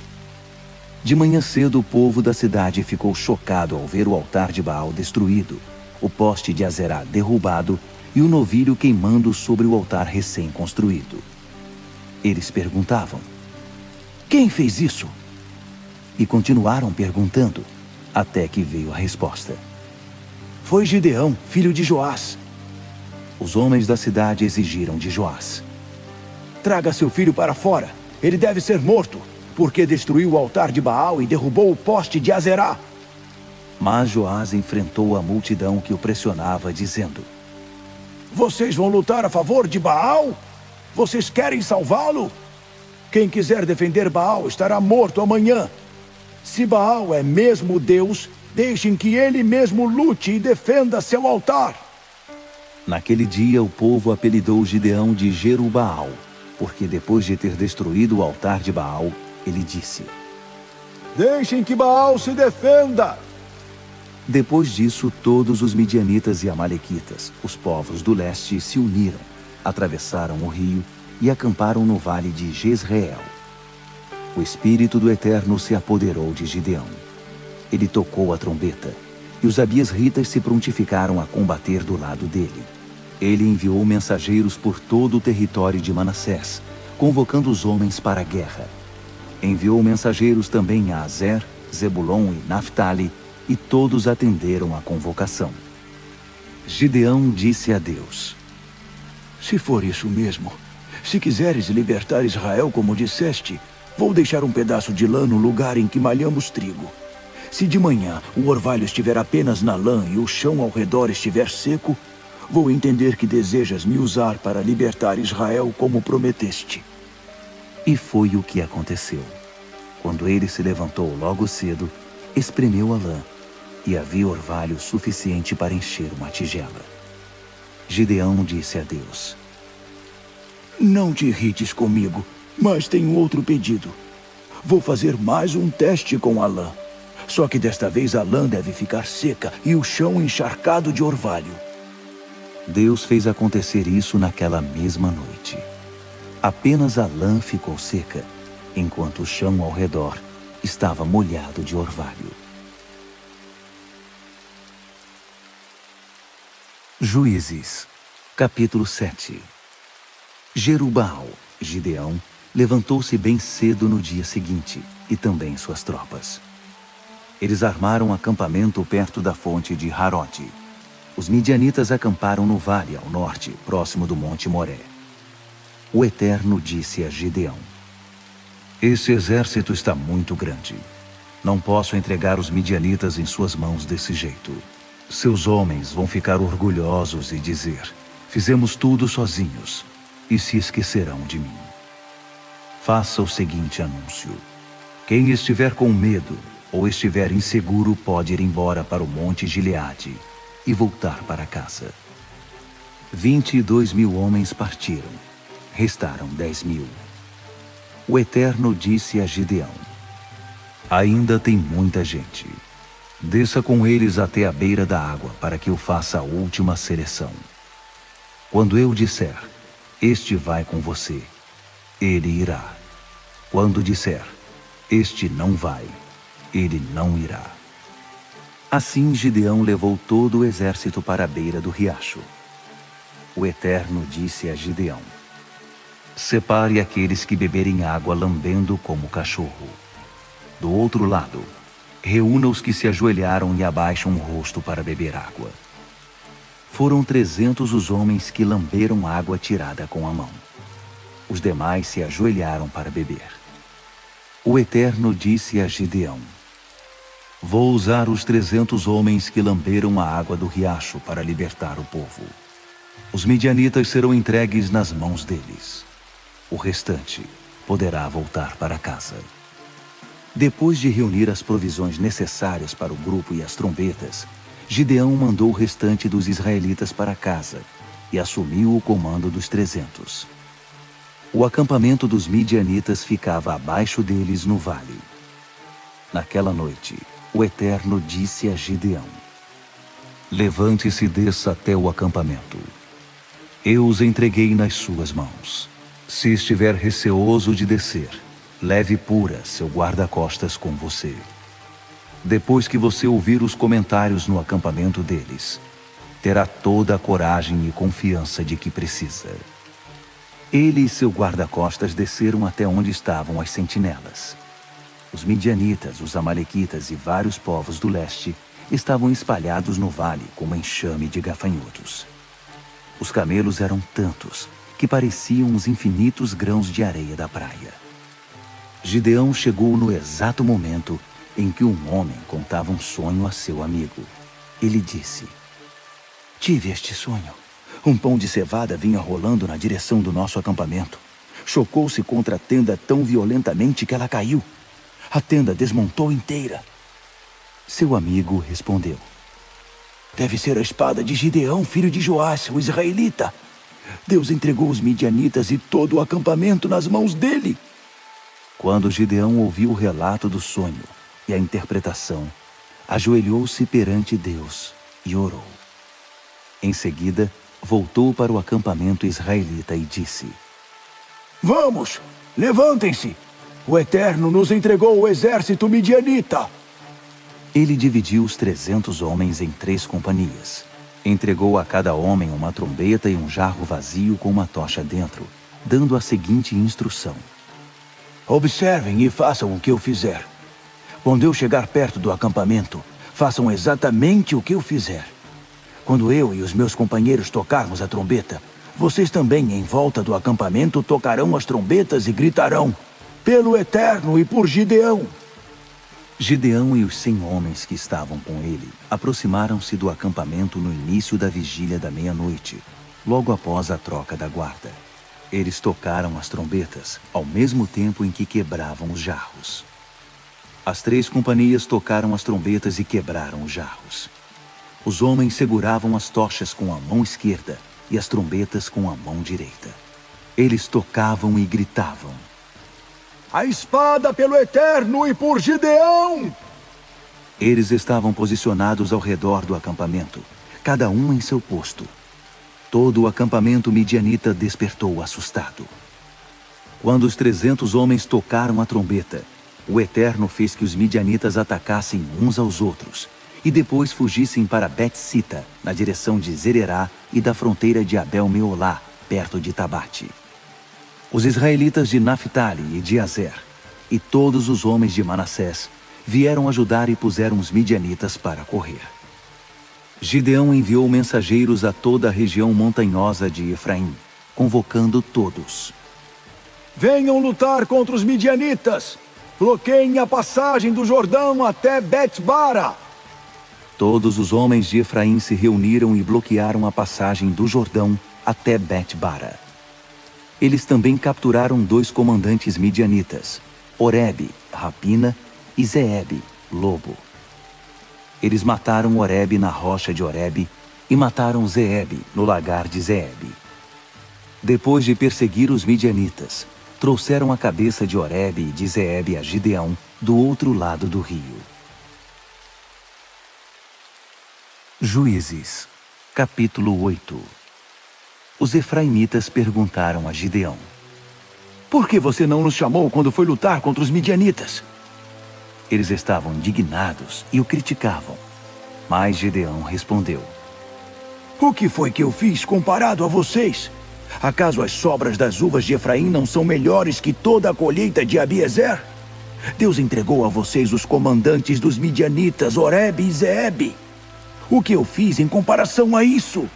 De manhã cedo, o povo da cidade ficou chocado ao ver o altar de Baal destruído, o poste de Azerá derrubado e o novilho queimando sobre o altar recém-construído. Eles perguntavam: quem fez isso? E continuaram perguntando, até que veio a resposta: foi Gideão, filho de Joás. Os homens da cidade exigiram de Joás: traga seu filho para fora, ele deve ser morto, porque destruiu o altar de Baal e derrubou o poste de Azerá. Mas Joás enfrentou a multidão que o pressionava, dizendo: vocês vão lutar a favor de Baal? Vocês querem salvá-lo? Quem quiser defender Baal estará morto amanhã. Se Baal é mesmo Deus, deixem que ele mesmo lute e defenda seu altar. Naquele dia, o povo apelidou Gideão de Jerubaal, porque depois de ter destruído o altar de Baal, ele disse: deixem que Baal se defenda. Depois disso, todos os midianitas e amalequitas, os povos do leste, se uniram, atravessaram o rio e acamparam no vale de Jezreel. O Espírito do Eterno se apoderou de Gideão. Ele tocou a trombeta, e os abiesritas se prontificaram a combater do lado dele. Ele enviou mensageiros por todo o território de Manassés, convocando os homens para a guerra. Enviou mensageiros também a Azer, Zebulon e Naftali, e todos atenderam à convocação. Gideão disse a Deus: se for isso mesmo, se quiseres libertar Israel como disseste, vou deixar um pedaço de lã no lugar em que malhamos trigo. Se de manhã o orvalho estiver apenas na lã e o chão ao redor estiver seco, vou entender que desejas me usar para libertar Israel como prometeste. E foi o que aconteceu. Quando ele se levantou logo cedo, espremeu a lã, e havia orvalho suficiente para encher uma tigela. Gideão disse a Deus: não te irrites comigo, mas tenho outro pedido. Vou fazer mais um teste com a lã. Só que desta vez a lã deve ficar seca e o chão encharcado de orvalho. Deus fez acontecer isso naquela mesma noite. Apenas a lã ficou seca, enquanto o chão ao redor estava molhado de orvalho. Juízes, capítulo 7. Jerubaal, Gideão, levantou-se bem cedo no dia seguinte, e também suas tropas. Eles armaram um acampamento perto da fonte de Harote. Os midianitas acamparam no vale ao norte, próximo do Monte Moré. O Eterno disse a Gideão: esse exército está muito grande. Não posso entregar os midianitas em suas mãos desse jeito. Seus homens vão ficar orgulhosos e dizer: fizemos tudo sozinhos, e se esquecerão de mim. faça o seguinte anúncio: quem estiver com medo ou estiver inseguro pode ir embora para o Monte Gileade e voltar para casa. 22.000 homens partiram. Restaram 10.000. O Eterno disse a Gideão: ainda tem muita gente. Desça com eles até a beira da água para que eu faça a última seleção. Quando eu disser, este vai com você, ele irá. Quando disser, este não vai, ele não irá. Assim Gideão levou todo o exército para a beira do riacho. O Eterno disse a Gideão: separe aqueles que beberem água lambendo como cachorro. Do outro lado, reúna os que se ajoelharam e abaixam o rosto para beber água. Foram 300 os homens que lamberam água tirada com a mão. Os demais se ajoelharam para beber. O Eterno disse a Gideão: vou usar os 300 homens que lamberam a água do riacho para libertar o povo. Os midianitas serão entregues nas mãos deles. O restante poderá voltar para casa. Depois de reunir as provisões necessárias para o grupo e as trombetas, Gideão mandou o restante dos israelitas para casa e assumiu o comando dos 300. O acampamento dos midianitas ficava abaixo deles no vale. Naquela noite, o Eterno disse a Gideão: levante-se e desça até o acampamento. Eu os entreguei nas suas mãos. Se estiver receoso de descer, leve Pura, seu guarda-costas, com você. Depois que você ouvir os comentários no acampamento deles, terá toda a coragem e confiança de que precisa. Ele e seu guarda-costas desceram até onde estavam as sentinelas. Os midianitas, os amalequitas e vários povos do leste estavam espalhados no vale como enxame de gafanhotos. Os camelos eram tantos que pareciam os infinitos grãos de areia da praia. Gideão chegou no exato momento em que um homem contava um sonho a seu amigo. Ele disse: tive este sonho. Um pão de cevada vinha rolando na direção do nosso acampamento. Chocou-se contra a tenda tão violentamente que ela caiu. A tenda desmontou inteira. Seu amigo respondeu: deve ser a espada de Gideão, filho de Joás, o israelita. Deus entregou os midianitas e todo o acampamento nas mãos dele. Quando Gideão ouviu o relato do sonho e a interpretação, ajoelhou-se perante Deus e orou. Em seguida, voltou para o acampamento israelita e disse: vamos, levantem-se! O Eterno nos entregou o exército midianita. Ele dividiu os 300 homens em 3 companhias. Entregou a cada homem uma trombeta e um jarro vazio com uma tocha dentro, dando a seguinte instrução: observem e façam o que eu fizer. Quando eu chegar perto do acampamento, façam exatamente o que eu fizer. Quando eu e os meus companheiros tocarmos a trombeta, vocês também em volta do acampamento tocarão as trombetas e gritarão: pelo Eterno e por Gideão. Gideão e os 100 homens que estavam com ele aproximaram-se do acampamento no início da vigília da meia-noite, logo após a troca da guarda. Eles tocaram as trombetas ao mesmo tempo em que quebravam os jarros. As 3 companhias tocaram as trombetas e quebraram os jarros. Os homens seguravam as tochas com a mão esquerda e as trombetas com a mão direita. Eles tocavam e gritavam: a espada pelo Eterno e por Gideão! Eles estavam posicionados ao redor do acampamento, cada um em seu posto. Todo o acampamento midianita despertou assustado. Quando os 300 homens tocaram a trombeta, o Eterno fez que os midianitas atacassem uns aos outros e depois fugissem para Bet-Sita, na direção de Zererá e da fronteira de Abel-Meolá, perto de Tabate. Os israelitas de Naphtali e de Azer, e todos os homens de Manassés, vieram ajudar e puseram os midianitas para correr. Gideão enviou mensageiros a toda a região montanhosa de Efraim, convocando todos. Venham lutar contra os midianitas! Bloqueiem a passagem do Jordão até Bet-Bara! Todos os homens de Efraim se reuniram e bloquearam a passagem do Jordão até Bet-Bara. Eles também capturaram 2 comandantes midianitas, Oreb, rapina, e Zeeb, lobo. Eles mataram Oreb na rocha de Oreb e mataram Zeeb no lagar de Zeeb. Depois de perseguir os midianitas, trouxeram a cabeça de Oreb e de Zeeb a Gideão do outro lado do rio. Juízes, capítulo 8. Os efraimitas perguntaram a Gideão: Por que você não nos chamou quando foi lutar contra os midianitas? Eles estavam indignados e o criticavam. Mas Gideão respondeu: O que foi que eu fiz comparado a vocês? Acaso as sobras das uvas de Efraim não são melhores que toda a colheita de Abiezer? Deus entregou a vocês os comandantes dos midianitas, Oreb e Zeeb. O que eu fiz em comparação a isso?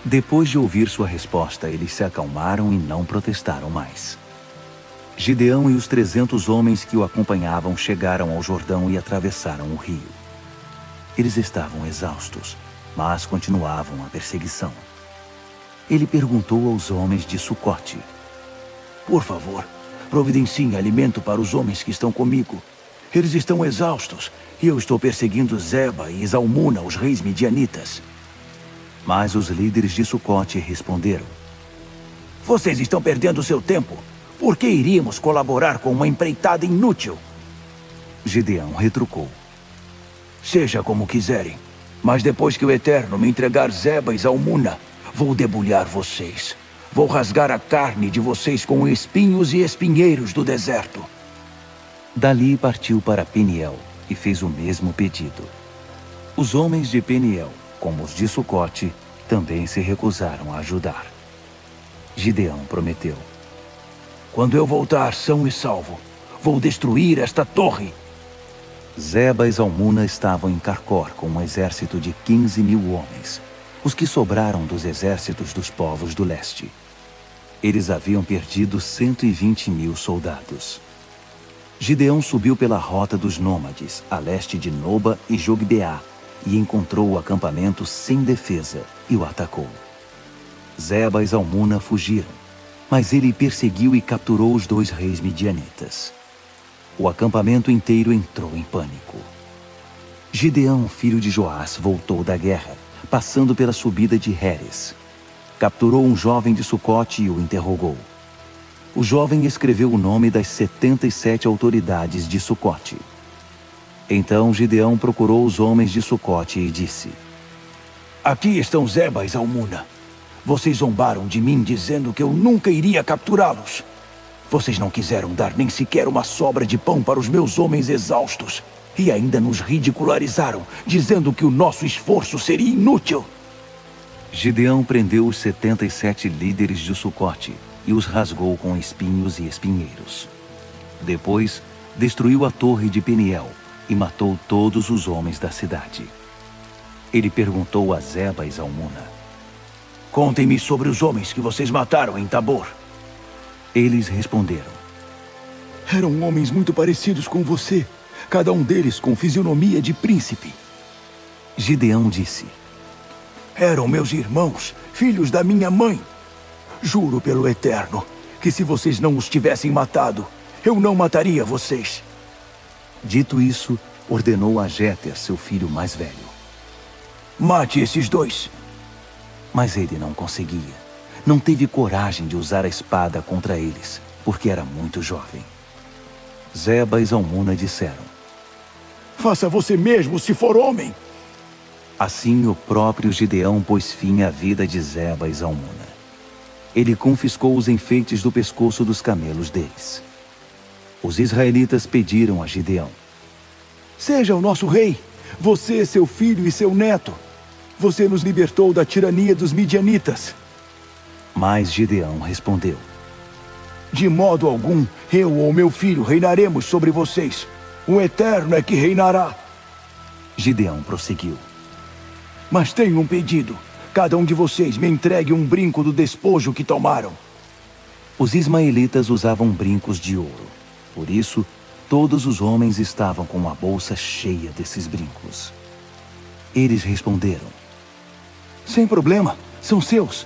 Depois de ouvir sua resposta, eles se acalmaram e não protestaram mais. Gideão e os 300 homens que o acompanhavam chegaram ao Jordão e atravessaram o rio. Eles estavam exaustos, mas continuavam a perseguição. Ele perguntou aos homens de Sucote: Por favor, providenciem alimento para os homens que estão comigo. Eles estão exaustos e eu estou perseguindo Zeba e Zalmuna, os reis midianitas. Mas os líderes de Sucote responderam: Vocês estão perdendo seu tempo. Por que iríamos colaborar com uma empreitada inútil? Gideão retrucou: Seja como quiserem, mas depois que o Eterno me entregar Zeba e Zalmuna, vou debulhar vocês. Vou rasgar a carne de vocês com espinhos e espinheiros do deserto. Dali partiu para Peniel e fez o mesmo pedido. Os homens de Peniel, como os de Sucote, também se recusaram a ajudar. Gideão prometeu: Quando eu voltar são e salvo, vou destruir esta torre. Zeba e Zalmuna estavam em Carcor com um exército de 15.000 homens, os que sobraram dos exércitos dos povos do leste. Eles haviam perdido 120.000 soldados. Gideão subiu pela rota dos nômades, a leste de Noba e Jogbeá, e encontrou o acampamento sem defesa e o atacou. Zeba e Zalmuna fugiram, mas ele perseguiu e capturou os 2 reis midianitas. O acampamento inteiro entrou em pânico. Gideão, filho de Joás, voltou da guerra, passando pela subida de Heres. Capturou um jovem de Sucote e o interrogou. O jovem escreveu o nome das 77 autoridades de Sucote. Então Gideão procurou os homens de Sucote e disse: Aqui estão Zeba e Zalmuna. Vocês zombaram de mim dizendo que eu nunca iria capturá-los. Vocês não quiseram dar nem sequer uma sobra de pão para os meus homens exaustos. E ainda nos ridicularizaram, dizendo que o nosso esforço seria inútil. Gideão prendeu os 77 líderes de Sucote e os rasgou com espinhos e espinheiros. Depois, destruiu a torre de Peniel e matou todos os homens da cidade. Ele perguntou a Zeba e Zalmuna: Contem-me sobre os homens que vocês mataram em Tabor. Eles responderam: Eram homens muito parecidos com você, cada um deles com fisionomia de príncipe. Gideão disse: Eram meus irmãos, filhos da minha mãe. Juro pelo Eterno que se vocês não os tivessem matado, eu não mataria vocês. Dito isso, ordenou a Jéter, seu filho mais velho: Mate esses 2. Mas ele não conseguia. Não teve coragem de usar a espada contra eles, porque era muito jovem. Zeba e Zalmuna disseram: Faça você mesmo se for homem. Assim o próprio Gideão pôs fim à vida de Zeba e Zalmuna. Ele confiscou os enfeites do pescoço dos camelos deles. Os israelitas pediram a Gideão: Seja o nosso rei, você, seu filho e seu neto. Você nos libertou da tirania dos midianitas. Mas Gideão respondeu: De modo algum, eu ou meu filho reinaremos sobre vocês. O Eterno é que reinará. Gideão prosseguiu: Mas tenho um pedido. Cada um de vocês me entregue um brinco do despojo que tomaram. Os ismaelitas usavam brincos de ouro. Por isso, todos os homens estavam com a bolsa cheia desses brincos. Eles responderam: Sem problema, são seus.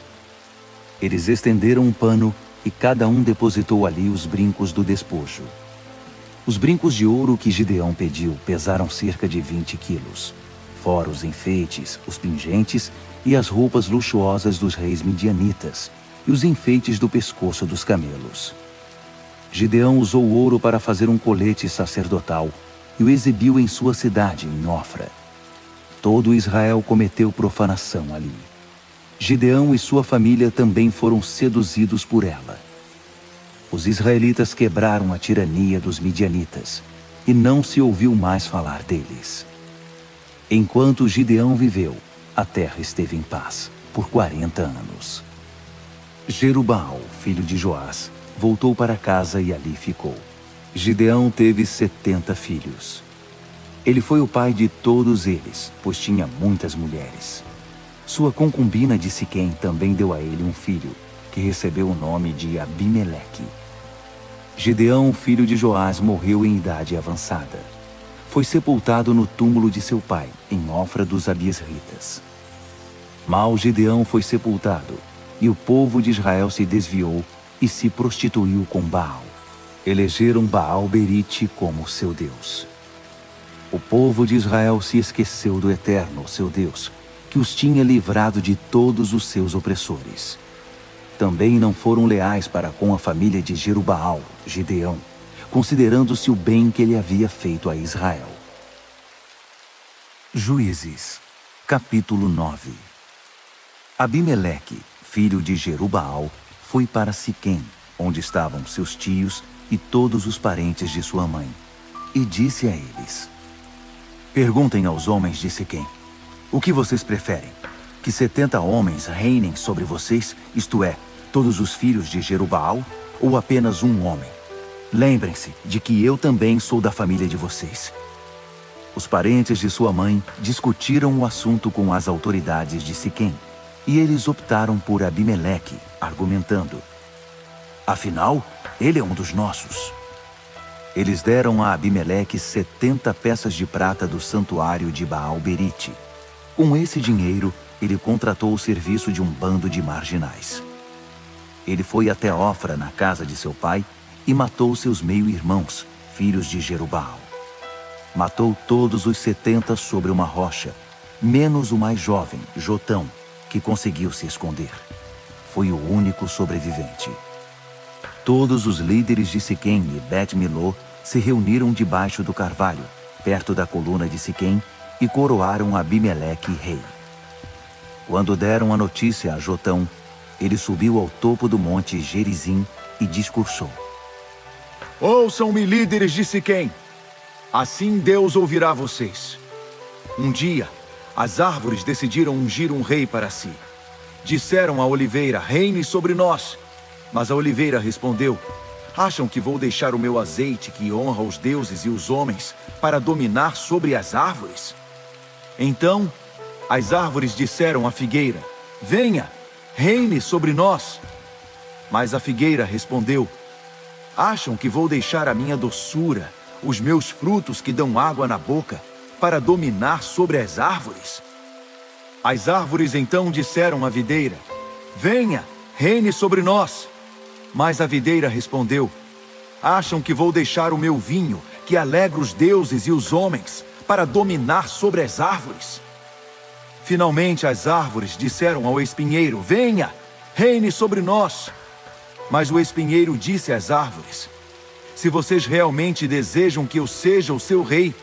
Eles estenderam um pano e cada um depositou ali os brincos do despojo. Os brincos de ouro que Gideão pediu pesaram cerca de 20 quilos, fora os enfeites, os pingentes e as roupas luxuosas dos reis midianitas e os enfeites do pescoço dos camelos. Gideão usou o ouro para fazer um colete sacerdotal e o exibiu em sua cidade, em Ofra. Todo Israel cometeu profanação ali. Gideão e sua família também foram seduzidos por ela. Os israelitas quebraram a tirania dos midianitas e não se ouviu mais falar deles. Enquanto Gideão viveu, a terra esteve em paz por 40 anos. Jerubaal, filho de Joás, voltou para casa e ali ficou. Gideão teve 70 filhos. Ele foi o pai de todos eles, pois tinha muitas mulheres. Sua concubina de Siquém também deu a ele um filho, que recebeu o nome de Abimeleque. Gideão, filho de Joás, morreu em idade avançada. Foi sepultado no túmulo de seu pai, em Ofra dos Abiesritas. Mal Gideão foi sepultado, e o povo de Israel se desviou e se prostituiu com Baal. Elegeram Baal-Berite como seu Deus. O povo de Israel se esqueceu do Eterno, seu Deus, que os tinha livrado de todos os seus opressores. Também não foram leais para com a família de Jerubaal, Gideão, considerando-se o bem que ele havia feito a Israel. Juízes, capítulo 9. Abimeleque, filho de Jerubaal, foi para Siquém, onde estavam seus tios e todos os parentes de sua mãe, e disse a eles: Perguntem aos homens de Siquém, o que vocês preferem? Que 70 homens reinem sobre vocês, isto é, todos os filhos de Jerubaal, ou apenas um homem? Lembrem-se de que eu também sou da família de vocês. Os parentes de sua mãe discutiram o assunto com as autoridades de Siquém, e eles optaram por Abimeleque, argumentando: Afinal, ele é um dos nossos. Eles deram a Abimeleque 70 peças de prata do santuário de Baal-Berite. Com esse dinheiro, ele contratou o serviço de um bando de marginais. Ele foi até Ofra, na casa de seu pai, e matou seus meio-irmãos, filhos de Jerubaal. Matou todos os 70 sobre uma rocha, menos o mais jovem, Jotão, que conseguiu se esconder. Foi o único sobrevivente. Todos os líderes de Siquém e Bet-Milô se reuniram debaixo do carvalho, perto da coluna de Siquém, e coroaram Abimeleque rei. Quando deram a notícia a Jotão, ele subiu ao topo do monte Gerizim e discursou: Ouçam-me, líderes de Siquém. Assim Deus ouvirá vocês. Um dia, as árvores decidiram ungir um rei para si. Disseram à oliveira: reine sobre nós. Mas a oliveira respondeu: acham que vou deixar o meu azeite, que honra os deuses e os homens, para dominar sobre as árvores? Então, as árvores disseram à figueira: venha, reine sobre nós. Mas a figueira respondeu: acham que vou deixar a minha doçura, os meus frutos que dão água na boca, para dominar sobre as árvores? As árvores então disseram à videira: venha, reine sobre nós. Mas a videira respondeu: acham que vou deixar o meu vinho, que alegra os deuses e os homens, para dominar sobre as árvores? Finalmente as árvores disseram ao espinheiro: venha, reine sobre nós. Mas o espinheiro disse às árvores: se vocês realmente desejam que eu seja o seu rei,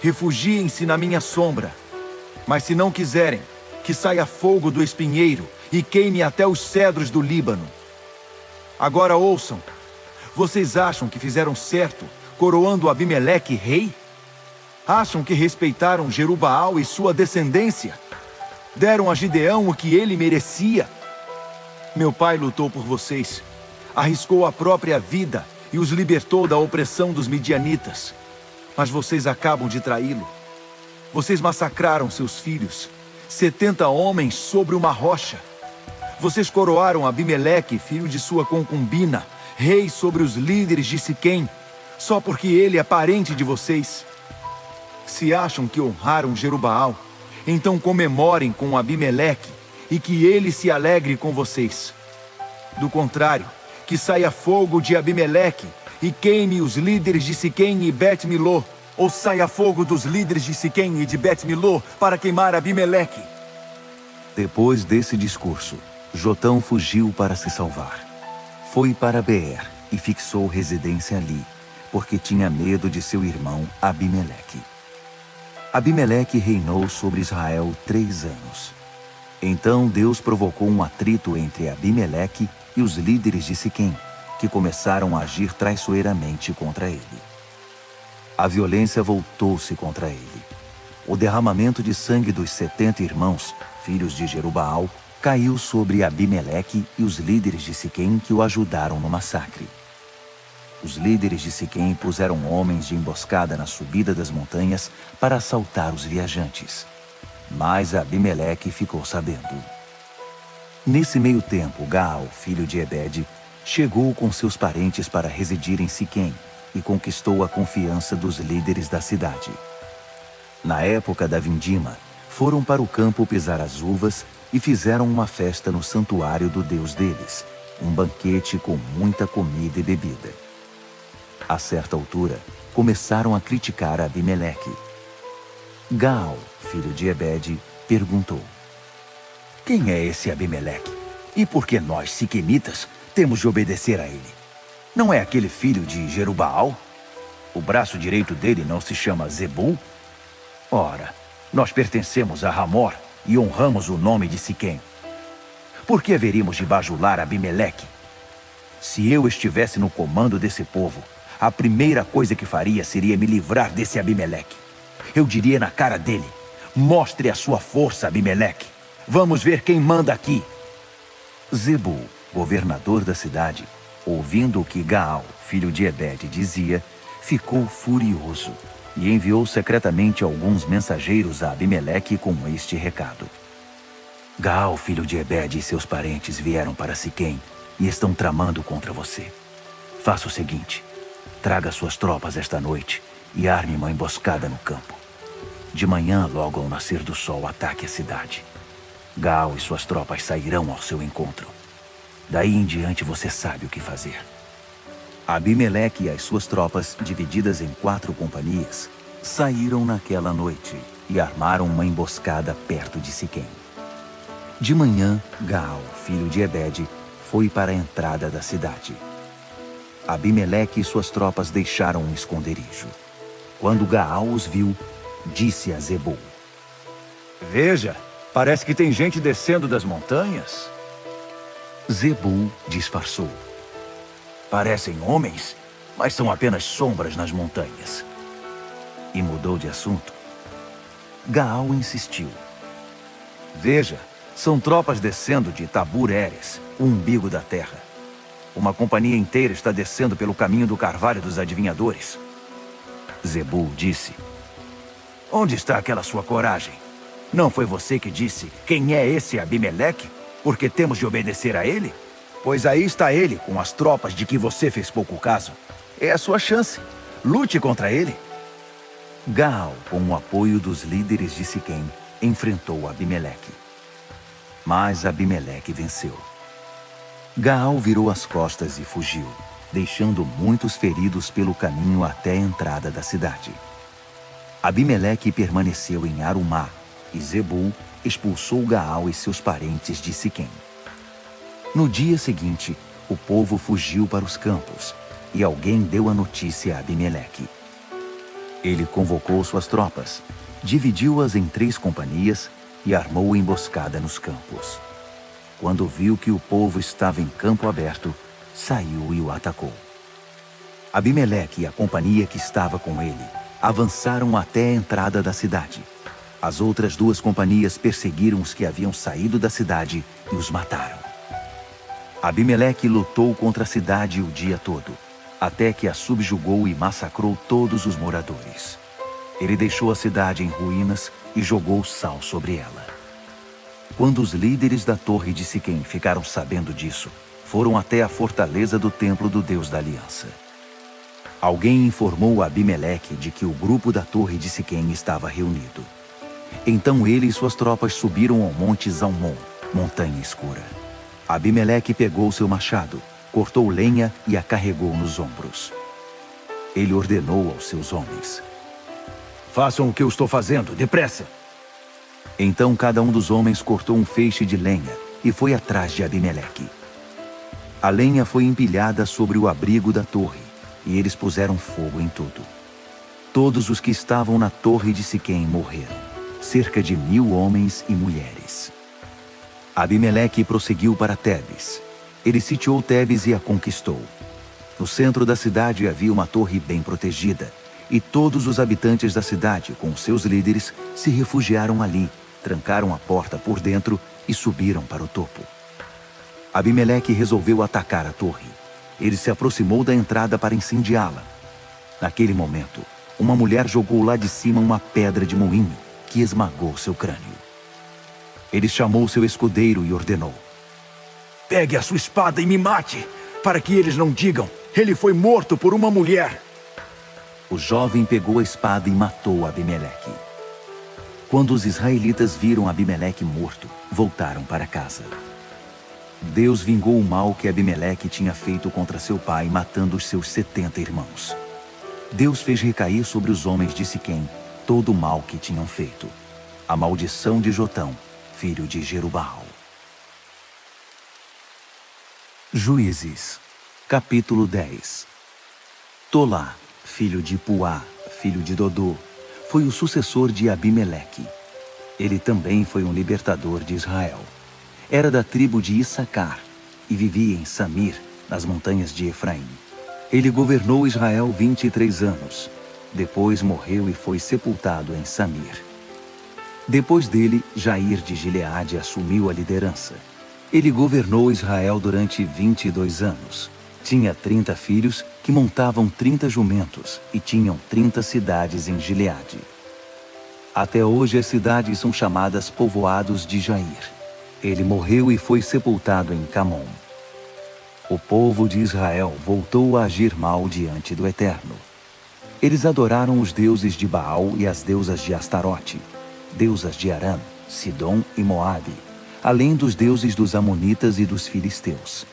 refugiem-se na minha sombra. Mas se não quiserem, que saia fogo do espinheiro e queime até os cedros do Líbano. Agora ouçam, vocês acham que fizeram certo coroando Abimeleque rei? Acham que respeitaram Jerubaal e sua descendência? Deram a Gideão o que ele merecia? Meu pai lutou por vocês, arriscou a própria vida e os libertou da opressão dos midianitas. Mas vocês acabam de traí-lo. Vocês massacraram seus filhos, 70 homens sobre uma rocha. Vocês coroaram Abimeleque, filho de sua concubina, rei sobre os líderes de Siquém, só porque ele é parente de vocês. Se acham que honraram Jerubaal, então comemorem com Abimeleque e que ele se alegre com vocês. Do contrário, que saia fogo de Abimeleque e queime os líderes de Siquém e Bet-Milô, ou saia fogo dos líderes de Siquém e de Bet-Milô para queimar Abimeleque. Depois desse discurso, Jotão fugiu para se salvar. Foi para Beer e fixou residência ali, porque tinha medo de seu irmão Abimeleque. Abimeleque reinou sobre Israel 3 anos. Então Deus provocou um atrito entre Abimeleque e os líderes de Siquém, que começaram a agir traiçoeiramente contra ele. A violência voltou-se contra ele. O derramamento de sangue dos 70 irmãos, filhos de Jerubaal, caiu sobre Abimeleque e os líderes de Siquém que o ajudaram no massacre. Os líderes de Siquém puseram homens de emboscada na subida das montanhas para assaltar os viajantes. Mas Abimeleque ficou sabendo. Nesse meio tempo, Gaal, filho de Ebed, chegou com seus parentes para residir em Siquém e conquistou a confiança dos líderes da cidade. Na época da vindima, foram para o campo pisar as uvas e fizeram uma festa no santuário do Deus deles, um banquete com muita comida e bebida. A certa altura, começaram a criticar Abimeleque. Gaal, filho de Ebed, perguntou: quem é esse Abimeleque? E por que nós, siquemitas, temos de obedecer a ele? Não é aquele filho de Jerubaal? O braço direito dele não se chama Zebul? Ora, nós pertencemos a Ramor e honramos o nome de Siquém. Por que haveríamos de bajular Abimeleque? Se eu estivesse no comando desse povo, a primeira coisa que faria seria me livrar desse Abimeleque. Eu diria na cara dele: mostre a sua força, Abimeleque. Vamos ver quem manda aqui. Zebul, governador da cidade, ouvindo o que Gaal, filho de Ebed, dizia, ficou furioso e enviou secretamente alguns mensageiros a Abimeleque com este recado: Gaal, filho de Ebed, e seus parentes vieram para Siquém e estão tramando contra você. Faça o seguinte: traga suas tropas esta noite e arme uma emboscada no campo. De manhã, logo ao nascer do sol, ataque a cidade. Gaal e suas tropas sairão ao seu encontro. Daí em diante você sabe o que fazer. Abimeleque e as suas tropas, divididas em 4 companhias, saíram naquela noite e armaram uma emboscada perto de Siquém. De manhã, Gaal, filho de Ebed, foi para a entrada da cidade. Abimeleque e suas tropas deixaram um esconderijo. Quando Gaal os viu, disse a Zebul: veja, parece que tem gente descendo das montanhas. Zebul disfarçou: parecem homens, mas são apenas sombras nas montanhas. E mudou de assunto. Gaal insistiu: veja, são tropas descendo de Tabur Eres, o umbigo da terra. Uma companhia inteira está descendo pelo caminho do Carvalho dos Adivinhadores. Zebul disse: onde está aquela sua coragem? Não foi você que disse: quem é esse Abimeleque? Porque temos de obedecer a ele? Pois aí está ele, com as tropas de que você fez pouco caso. É a sua chance. Lute contra ele. Gaal, com o apoio dos líderes de Siquém, enfrentou Abimeleque. Mas Abimeleque venceu. Gaal virou as costas e fugiu, deixando muitos feridos pelo caminho até a entrada da cidade. Abimeleque permaneceu em Arumá, e Zebul expulsou Gaal e seus parentes de Siquém. No dia seguinte, o povo fugiu para os campos, e alguém deu a notícia a Abimeleque. Ele convocou suas tropas, dividiu-as em 3 companhias e armou emboscada nos campos. Quando viu que o povo estava em campo aberto, saiu e o atacou. Abimeleque e a companhia que estava com ele avançaram até a entrada da cidade. As outras 2 companhias perseguiram os que haviam saído da cidade e os mataram. Abimeleque lutou contra a cidade o dia todo, até que a subjugou e massacrou todos os moradores. Ele deixou a cidade em ruínas e jogou sal sobre ela. Quando os líderes da torre de Siquém ficaram sabendo disso, foram até a fortaleza do templo do Deus da Aliança. Alguém informou a Abimeleque de que o grupo da torre de Siquém estava reunido. Então ele e suas tropas subiram ao monte Zalmon, montanha escura. Abimeleque pegou seu machado, cortou lenha e a carregou nos ombros. Ele ordenou aos seus homens: Façam o que eu estou fazendo, depressa! Então cada um dos homens cortou um feixe de lenha e foi atrás de Abimeleque. A lenha foi empilhada sobre o abrigo da torre, e eles puseram fogo em tudo. Todos os que estavam na torre de Siquém morreram, cerca de 1000 homens e mulheres. Abimeleque prosseguiu para Tebes. Ele sitiou Tebes e a conquistou. No centro da cidade havia uma torre bem protegida, e todos os habitantes da cidade, com seus líderes, se refugiaram ali, trancaram a porta por dentro e subiram para o topo. Abimeleque resolveu atacar a torre. Ele se aproximou da entrada para incendiá-la. Naquele momento, uma mulher jogou lá de cima uma pedra de moinho que esmagou seu crânio. Ele chamou seu escudeiro e ordenou: Pegue a sua espada e me mate, para que eles não digam: ele foi morto por uma mulher. O jovem pegou a espada e matou Abimeleque. Quando os israelitas viram Abimeleque morto, voltaram para casa. Deus vingou o mal que Abimeleque tinha feito contra seu pai, matando os seus 70 irmãos. Deus fez recair sobre os homens de Siquém todo o mal que tinham feito. A maldição de Jotão, filho de Jerubaal. Juízes, capítulo 10. Tolá, filho de Puá, filho de Dodô, foi o sucessor de Abimeleque. Ele também foi um libertador de Israel. Era da tribo de Issacar e vivia em Samir, nas montanhas de Efraim. Ele governou Israel 23 anos. Depois morreu e foi sepultado em Samir. Depois dele, Jair de Gileade assumiu a liderança. Ele governou Israel durante 22 anos. Tinha 30 filhos que montavam 30 jumentos e tinham 30 cidades em Gileade. Até hoje as cidades são chamadas povoados de Jair. Ele morreu e foi sepultado em Camom. O povo de Israel voltou a agir mal diante do Eterno. Eles adoraram os deuses de Baal e as deusas de Astarote, deusas de Arã, Sidom e Moabe, além dos deuses dos Amonitas e dos Filisteus.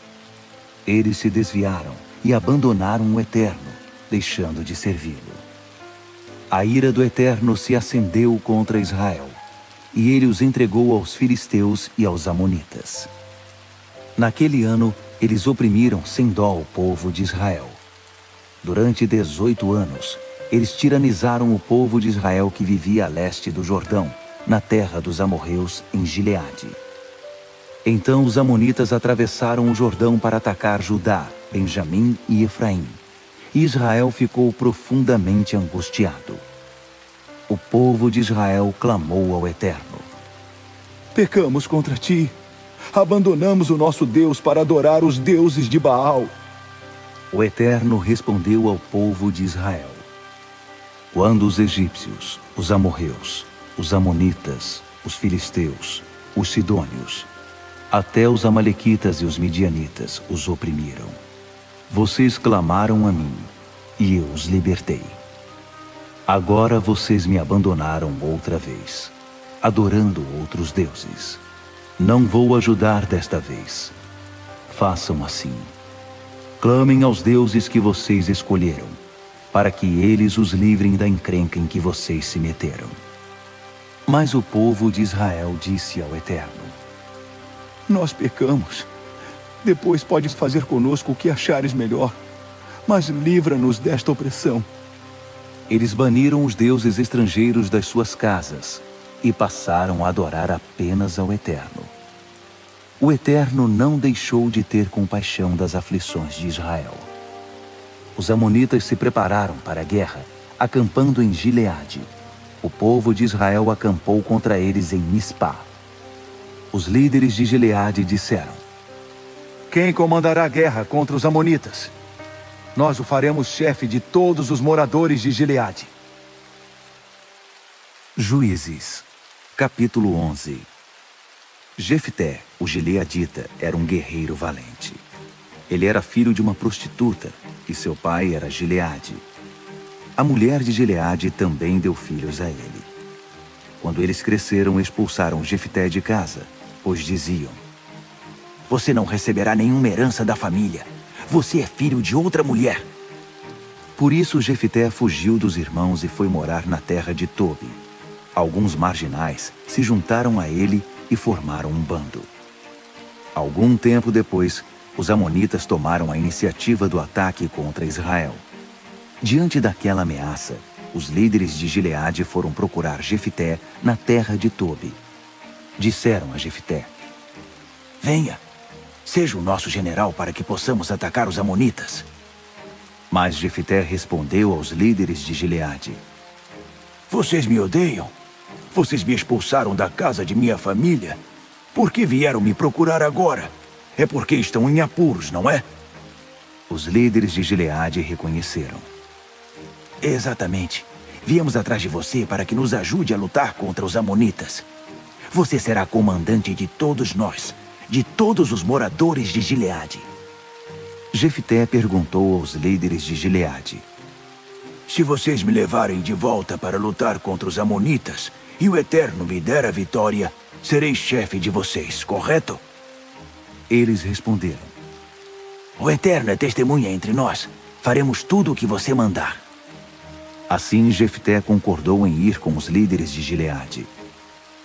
Eles se desviaram e abandonaram o Eterno, deixando de servi-lo. A ira do Eterno se acendeu contra Israel, e ele os entregou aos filisteus e aos amonitas. Naquele ano, eles oprimiram sem dó o povo de Israel. Durante 18 anos, eles tiranizaram o povo de Israel que vivia a leste do Jordão, na terra dos amorreus, em Gileade. Então os amonitas atravessaram o Jordão para atacar Judá, Benjamim e Efraim. E Israel ficou profundamente angustiado. O povo de Israel clamou ao Eterno: Pecamos contra ti. Abandonamos o nosso Deus para adorar os deuses de Baal. O Eterno respondeu ao povo de Israel: Quando os egípcios, os amorreus, os amonitas, os filisteus, os sidônios, até os amalequitas e os midianitas os oprimiram, vocês clamaram a mim, e eu os libertei. Agora vocês me abandonaram outra vez, adorando outros deuses. Não vou ajudar desta vez. Façam assim. Clamem aos deuses que vocês escolheram, para que eles os livrem da encrenca em que vocês se meteram. Mas o povo de Israel disse ao Eterno: Nós pecamos. Depois podes fazer conosco o que achares melhor, mas livra-nos desta opressão. Eles baniram os deuses estrangeiros das suas casas e passaram a adorar apenas ao Eterno. O Eterno não deixou de ter compaixão das aflições de Israel. Os amonitas se prepararam para a guerra, acampando em Gileade. O povo de Israel acampou contra eles em Mispá. Os líderes de Gileade disseram: Quem comandará a guerra contra os amonitas? Nós o faremos chefe de todos os moradores de Gileade. Juízes, capítulo 11. Jefté, o gileadita, era um guerreiro valente. Ele era filho de uma prostituta, e seu pai era Gileade. A mulher de Gileade também deu filhos a ele. Quando eles cresceram, expulsaram Jefté de casa, pois diziam: Você não receberá nenhuma herança da família. Você é filho de outra mulher. Por isso Jefté fugiu dos irmãos e foi morar na terra de Tobi. Alguns marginais se juntaram a ele e formaram um bando. Algum tempo depois, os amonitas tomaram a iniciativa do ataque contra Israel. Diante daquela ameaça, os líderes de Gileade foram procurar Jefté na terra de Tobi. Disseram a Jefté: Venha, seja o nosso general para que possamos atacar os amonitas. Mas Jefté respondeu aos líderes de Gileade: Vocês me odeiam? Vocês me expulsaram da casa de minha família? Por que vieram me procurar agora? É porque estão em apuros, não é? Os líderes de Gileade reconheceram: Exatamente. Viemos atrás de você para que nos ajude a lutar contra os amonitas. Você será comandante de todos nós, de todos os moradores de Gileade. Jefté perguntou aos líderes de Gileade: Se vocês me levarem de volta para lutar contra os amonitas e o Eterno me der a vitória, serei chefe de vocês, correto? Eles responderam: O Eterno é testemunha entre nós. Faremos tudo o que você mandar. Assim Jefté concordou em ir com os líderes de Gileade.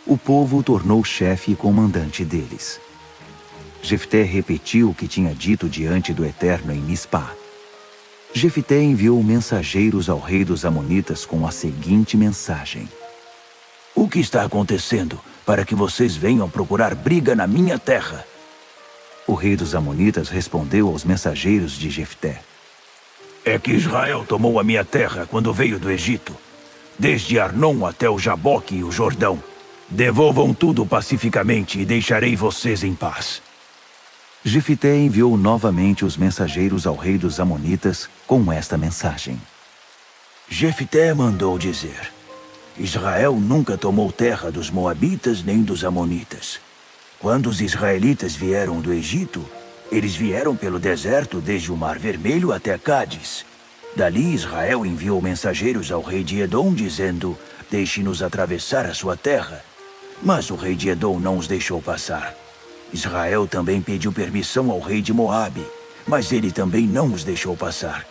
O povo o tornou chefe e comandante deles. Jefté repetiu o que tinha dito diante do Eterno em Mispá. Jefté enviou mensageiros ao rei dos amonitas com a seguinte mensagem: O que está acontecendo para que vocês venham procurar briga na minha terra? O rei dos amonitas respondeu aos mensageiros de Jefté: É que Israel tomou a minha terra quando veio do Egito, desde Arnon até o Jaboque e o Jordão. Devolvam tudo pacificamente e deixarei vocês em paz. Jefté enviou novamente os mensageiros ao rei dos amonitas com esta mensagem: Jefté mandou dizer: Israel nunca tomou terra dos moabitas nem dos amonitas. Quando os israelitas vieram do Egito, eles vieram pelo deserto desde o Mar Vermelho até Cádiz. Dali Israel enviou mensageiros ao rei de Edom dizendo: Deixe-nos atravessar a sua terra. Mas o rei de Edom não os deixou passar. Israel também pediu permissão ao rei de Moabe, mas ele também não os deixou passar.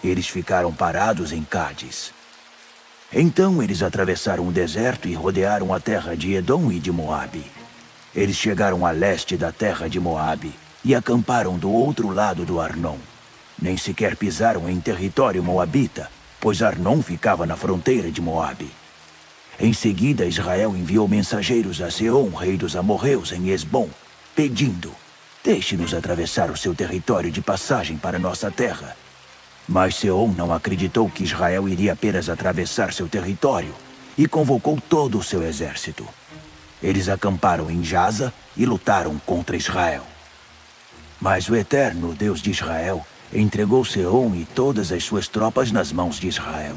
Eles ficaram parados em Cádiz. Então eles atravessaram o deserto e rodearam a terra de Edom e de Moabe. Eles chegaram a leste da terra de Moabe e acamparam do outro lado do Arnon. Nem sequer pisaram em território moabita, pois Arnon ficava na fronteira de Moabe. Em seguida, Israel enviou mensageiros a Seom, rei dos amorreus, em Esbom, pedindo: Deixe-nos atravessar o seu território de passagem para nossa terra. Mas Seom não acreditou que Israel iria apenas atravessar seu território e convocou todo o seu exército. Eles acamparam em Jaza e lutaram contra Israel. Mas o Eterno, Deus de Israel, entregou Seom e todas as suas tropas nas mãos de Israel.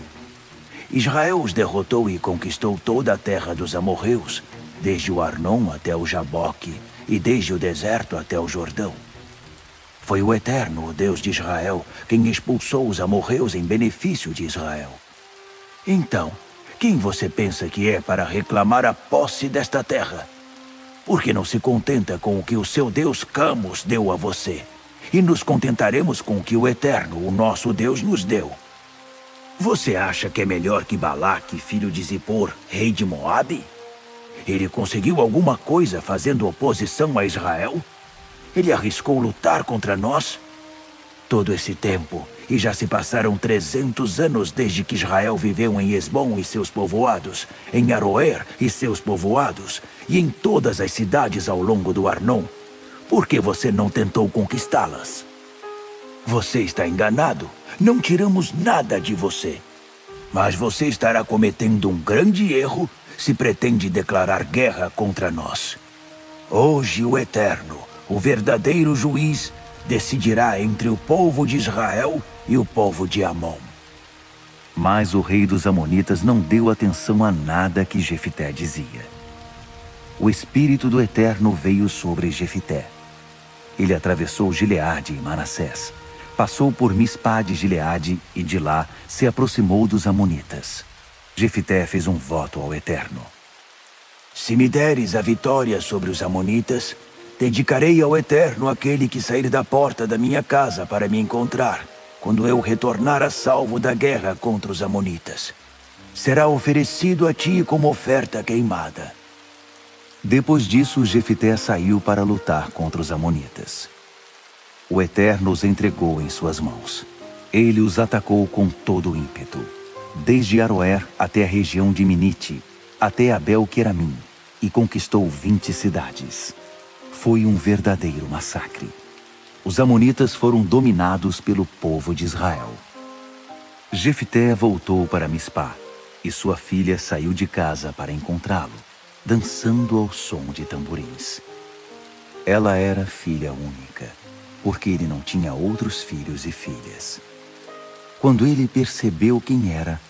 Israel os derrotou e conquistou toda a terra dos amorreus, desde o Arnon até o Jaboque e desde o deserto até o Jordão. Foi o Eterno, o Deus de Israel, quem expulsou os amorreus em benefício de Israel. Então, quem você pensa que é para reclamar a posse desta terra? Por que não se contenta com o que o seu Deus Camos deu a você? E nos contentaremos com o que o Eterno, o nosso Deus, nos deu. Você acha que é melhor que Balaque, filho de Zippor, rei de Moabe? Ele conseguiu alguma coisa fazendo oposição a Israel? Ele arriscou lutar contra nós? Todo esse tempo, e já se passaram 300 anos desde que Israel viveu em Esbom e seus povoados, em Aroer e seus povoados, e em todas as cidades ao longo do Arnon. Por que você não tentou conquistá-las? Você está enganado. Não tiramos nada de você. Mas você estará cometendo um grande erro se pretende declarar guerra contra nós. Hoje o Eterno, o verdadeiro juiz, decidirá entre o povo de Israel e o povo de Amon. Mas o rei dos amonitas não deu atenção a nada que Jefté dizia. O Espírito do Eterno veio sobre Jefté. Ele atravessou Gileade e Manassés, passou por Mispá de Gileade e de lá se aproximou dos amonitas. Jefté fez um voto ao Eterno. Se me deres a vitória sobre os amonitas, Dedicarei ao Eterno aquele que sair da porta da minha casa para me encontrar, quando eu retornar a salvo da guerra contra os amonitas. Será oferecido a ti como oferta queimada. Depois disso, Jefté saiu para lutar contra os amonitas. O Eterno os entregou em suas mãos. Ele os atacou com todo o ímpeto, desde Aroer até a região de Minite, até Abel-Queramim, e conquistou 20 cidades. Foi um verdadeiro massacre. Os amonitas foram dominados pelo povo de Israel. Jefté voltou para Mispá, e sua filha saiu de casa para encontrá-lo, dançando ao som de tamborins. Ela era filha única, porque ele não tinha outros filhos e filhas. Quando ele percebeu quem era,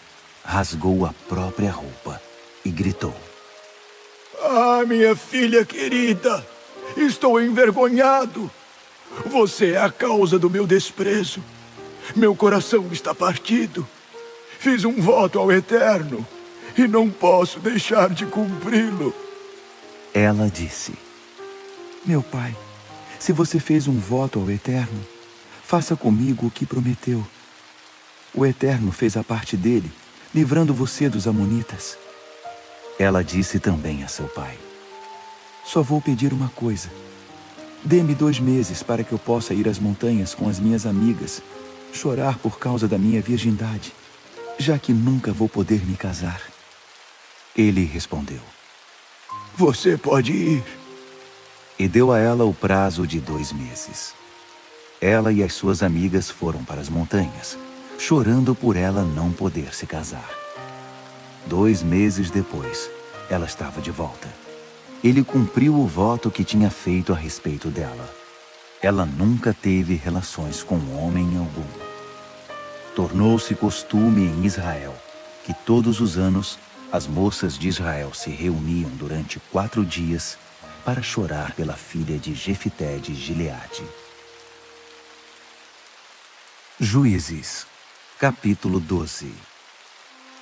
rasgou a própria roupa e gritou: Ah, minha filha querida, estou envergonhado. Você é a causa do meu desprezo. Meu coração está partido. Fiz um voto ao Eterno e não posso deixar de cumpri-lo. Ela disse: Meu pai, se você fez um voto ao Eterno, faça comigo o que prometeu. O Eterno fez a parte dele, livrando você dos amonitas. Ela disse também a seu pai: Só vou pedir uma coisa. Dê-me 2 meses para que eu possa ir às montanhas com as minhas amigas, chorar por causa da minha virgindade, já que nunca vou poder me casar. Ele respondeu: Você pode ir. E deu a ela o prazo de 2 meses. Ela e as suas amigas foram para as montanhas, chorando por ela não poder se casar. 2 meses depois, ela estava de volta. Ele cumpriu o voto que tinha feito a respeito dela. Ela nunca teve relações com homem algum. Tornou-se costume em Israel que todos os anos as moças de Israel se reuniam durante 4 dias para chorar pela filha de Jefté de Gileade. Juízes, capítulo 12.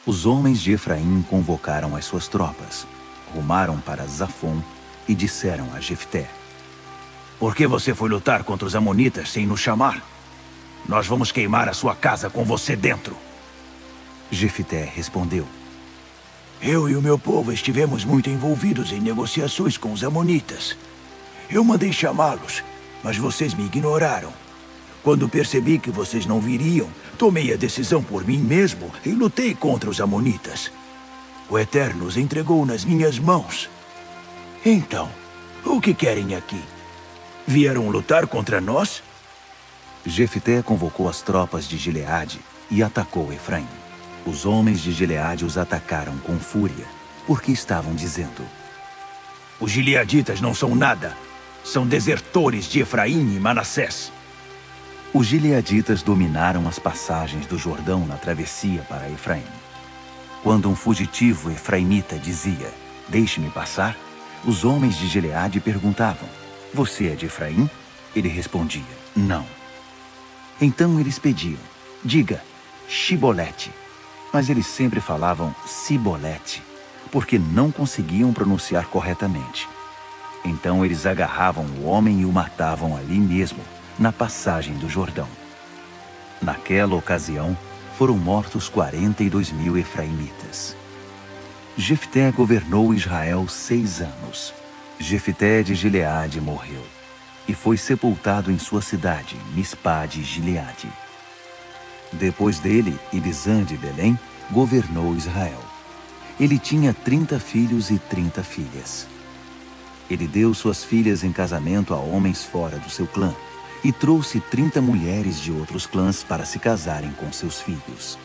Os homens de Efraim convocaram as suas tropas, rumaram para Zafon e disseram a Jefté: Por que você foi lutar contra os amonitas sem nos chamar? Nós vamos queimar a sua casa com você dentro. Jefté respondeu: Eu e o meu povo estivemos muito envolvidos em negociações com os amonitas. Eu mandei chamá-los, mas vocês me ignoraram. Quando percebi que vocês não viriam, tomei a decisão por mim mesmo e lutei contra os amonitas. O Eterno os entregou nas minhas mãos. Então, o que querem aqui? Vieram lutar contra nós? Jefté convocou as tropas de Gileade e atacou Efraim. Os homens de Gileade os atacaram com fúria, porque estavam dizendo: Os gileaditas não são nada. São desertores de Efraim e Manassés. Os gileaditas dominaram as passagens do Jordão na travessia para Efraim. Quando um fugitivo efraimita dizia: Deixe-me passar, os homens de Gileade perguntavam: Você é de Efraim? Ele respondia: Não. Então eles pediam: Diga, Shibolete. Mas eles sempre falavam Sibolete, porque não conseguiam pronunciar corretamente. Então eles agarravam o homem e o matavam ali mesmo, na passagem do Jordão. Naquela ocasião, foram mortos 42.000 efraimitas. Jefté governou Israel 6 anos. Jefté de Gileade morreu e foi sepultado em sua cidade, Mispá de Gileade. Depois dele, Ibzan de Belém governou Israel. Ele tinha 30 filhos e 30 filhas. Ele deu suas filhas em casamento a homens fora do seu clã e trouxe 30 mulheres de outros clãs para se casarem com seus filhos.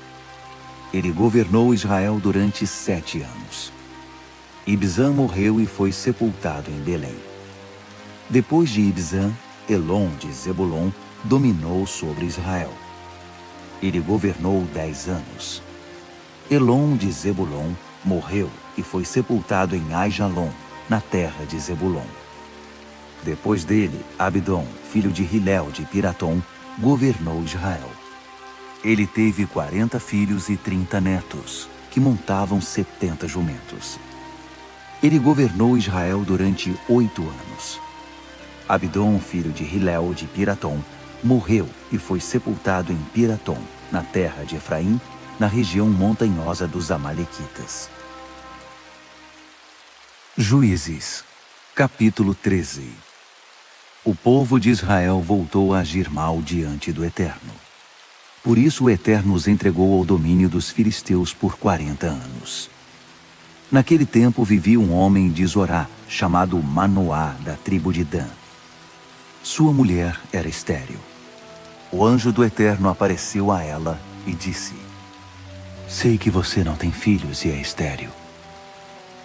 Ele governou Israel durante 7 anos. Ibzan morreu e foi sepultado em Belém. Depois de Ibzan, Elon de Zebulon dominou sobre Israel. Ele governou 10 anos. Elon de Zebulon morreu e foi sepultado em Aijalon, na terra de Zebulon. Depois dele, Abdon, filho de Hilel de Piratom, governou Israel. Ele teve 40 filhos e 30 netos, que montavam 70 jumentos. Ele governou Israel durante 8 anos. Abdon, filho de Hilel de Piratom, morreu e foi sepultado em Piratom, na terra de Efraim, na região montanhosa dos Amalequitas. Juízes, capítulo 13. O povo de Israel voltou a agir mal diante do Eterno. Por isso o Eterno os entregou ao domínio dos filisteus por 40 anos. Naquele tempo vivia um homem de Zorá, chamado Manoá, da tribo de Dan. Sua mulher era estéril. O anjo do Eterno apareceu a ela e disse: Sei que você não tem filhos e é estéril,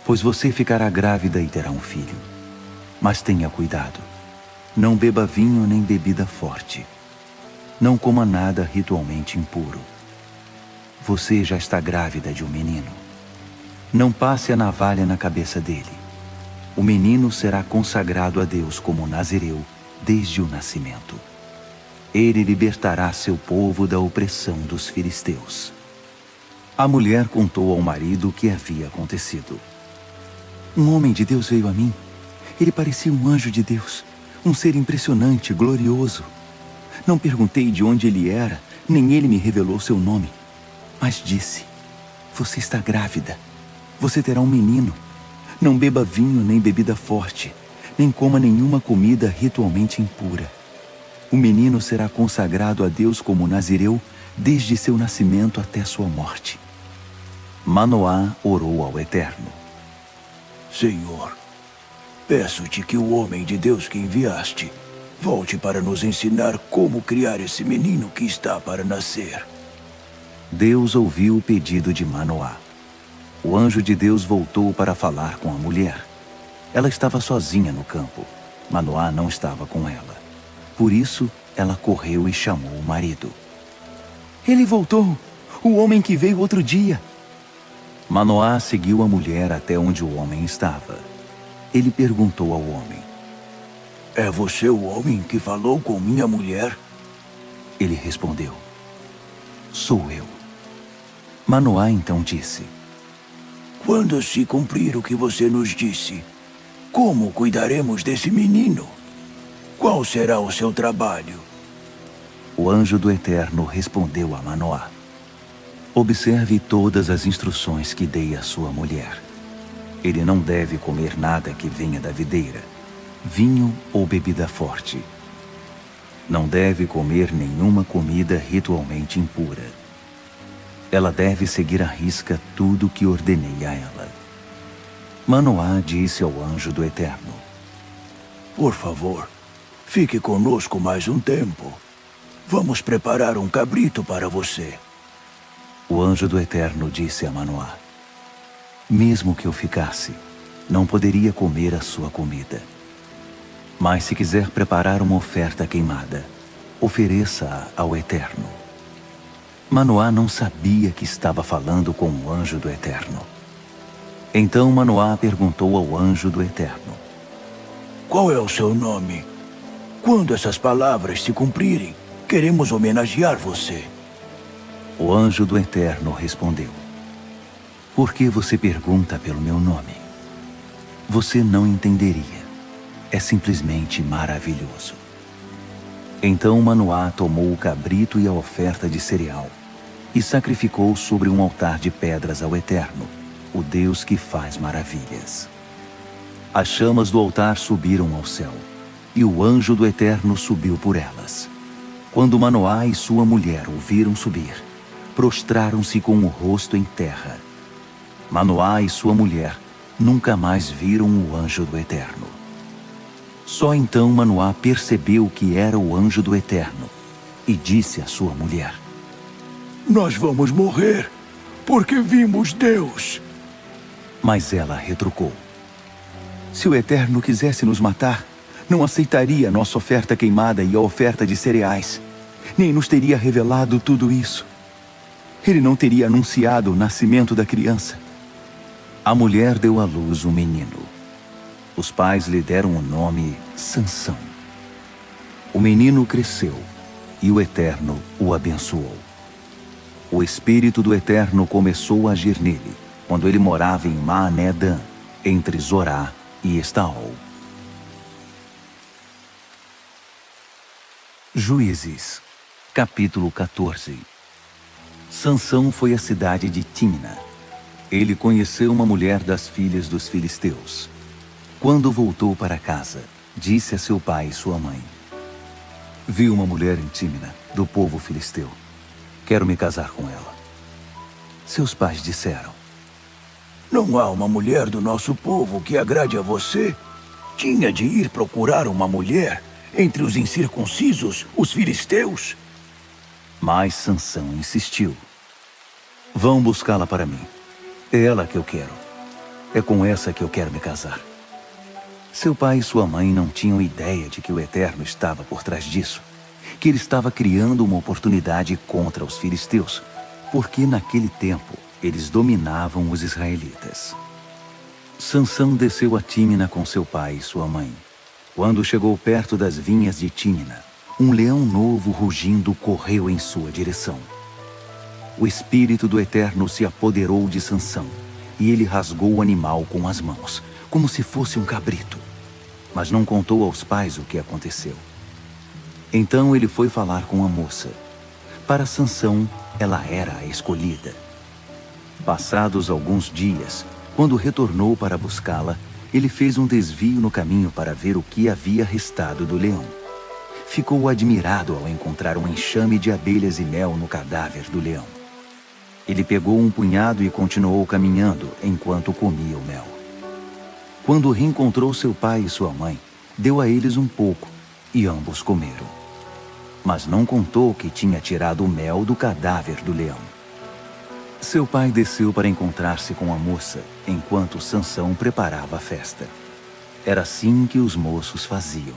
pois você ficará grávida e terá um filho. Mas tenha cuidado. Não beba vinho nem bebida forte. Não coma nada ritualmente impuro. Você já está grávida de um menino. Não passe a navalha na cabeça dele. O menino será consagrado a Deus como nazireu desde o nascimento. Ele libertará seu povo da opressão dos filisteus. A mulher contou ao marido o que havia acontecido. Um homem de Deus veio a mim. Ele parecia um anjo de Deus, um ser impressionante, glorioso. Não perguntei de onde ele era, nem ele me revelou seu nome. Mas disse: Você está grávida. Você terá um menino. Não beba vinho nem bebida forte, nem coma nenhuma comida ritualmente impura. O menino será consagrado a Deus como nazireu desde seu nascimento até sua morte. Manoá orou ao Eterno: Senhor, peço-te que o homem de Deus que enviaste volte para nos ensinar como criar esse menino que está para nascer. Deus ouviu o pedido de Manoá. O anjo de Deus voltou para falar com a mulher. Ela estava sozinha no campo. Manoá não estava com ela. Por isso, ela correu e chamou o marido. Ele voltou, o homem que veio outro dia. Manoá seguiu a mulher até onde o homem estava. Ele perguntou ao homem: É você o homem que falou com minha mulher? Ele respondeu: Sou eu. Manoá então disse: Quando se cumprir o que você nos disse, como cuidaremos desse menino? Qual será o seu trabalho? O anjo do Eterno respondeu a Manoá: Observe todas as instruções que dei à sua mulher. Ele não deve comer nada que venha da videira, vinho ou bebida forte. Não deve comer nenhuma comida ritualmente impura. Ela deve seguir à risca tudo o que ordenei a ela. Manoá disse ao anjo do Eterno: Por favor, fique conosco mais um tempo. Vamos preparar um cabrito para você. O anjo do Eterno disse a Manoá: Mesmo que eu ficasse, não poderia comer a sua comida. Mas se quiser preparar uma oferta queimada, ofereça-a ao Eterno. Manoá não sabia que estava falando com o anjo do Eterno. Então Manoá perguntou ao anjo do Eterno: Qual é o seu nome? Quando essas palavras se cumprirem, queremos homenagear você. O anjo do Eterno respondeu: Por que você pergunta pelo meu nome? Você não entenderia. É simplesmente maravilhoso. Então Manoá tomou o cabrito e a oferta de cereal e sacrificou sobre um altar de pedras ao Eterno, o Deus que faz maravilhas. As chamas do altar subiram ao céu, e o anjo do Eterno subiu por elas. Quando Manoá e sua mulher o viram subir, prostraram-se com o rosto em terra. Manoá e sua mulher nunca mais viram o anjo do Eterno. Só então Manoá percebeu que era o anjo do Eterno e disse à sua mulher: Nós vamos morrer, porque vimos Deus. Mas ela retrucou: Se o Eterno quisesse nos matar, não aceitaria a nossa oferta queimada e a oferta de cereais, nem nos teria revelado tudo isso. Ele não teria anunciado o nascimento da criança. A mulher deu à luz um menino. Os pais lhe deram o nome Sansão. O menino cresceu e o Eterno o abençoou. O Espírito do Eterno começou a agir nele quando ele morava em Maané-Dan, entre Zorá e Estaol. Juízes, capítulo 14. Sansão foi à cidade de Tímina. Ele conheceu uma mulher das filhas dos filisteus. Quando voltou para casa, disse a seu pai e sua mãe: Vi uma mulher em Tímina, do povo filisteu. Quero me casar com ela. Seus pais disseram: Não há uma mulher do nosso povo que agrade a você? Tinha de ir procurar uma mulher entre os incircuncisos, os filisteus? Mas Sansão insistiu: Vão buscá-la para mim. É ela que eu quero. É com essa que eu quero me casar. Seu pai e sua mãe não tinham ideia de que o Eterno estava por trás disso, que ele estava criando uma oportunidade contra os filisteus, porque naquele tempo eles dominavam os israelitas. Sansão desceu a Tímina com seu pai e sua mãe. Quando chegou perto das vinhas de Tímina, um leão novo rugindo correu em sua direção. O Espírito do Eterno se apoderou de Sansão, e ele rasgou o animal com as mãos, como se fosse um cabrito. Mas não contou aos pais o que aconteceu. Então ele foi falar com a moça. Para Sansão, ela era a escolhida. Passados alguns dias, quando retornou para buscá-la, ele fez um desvio no caminho para ver o que havia restado do leão. Ficou admirado ao encontrar um enxame de abelhas e mel no cadáver do leão. Ele pegou um punhado e continuou caminhando enquanto comia o mel. Quando reencontrou seu pai e sua mãe, deu a eles um pouco e ambos comeram. Mas não contou que tinha tirado o mel do cadáver do leão. Seu pai desceu para encontrar-se com a moça, enquanto Sansão preparava a festa. Era assim que os moços faziam.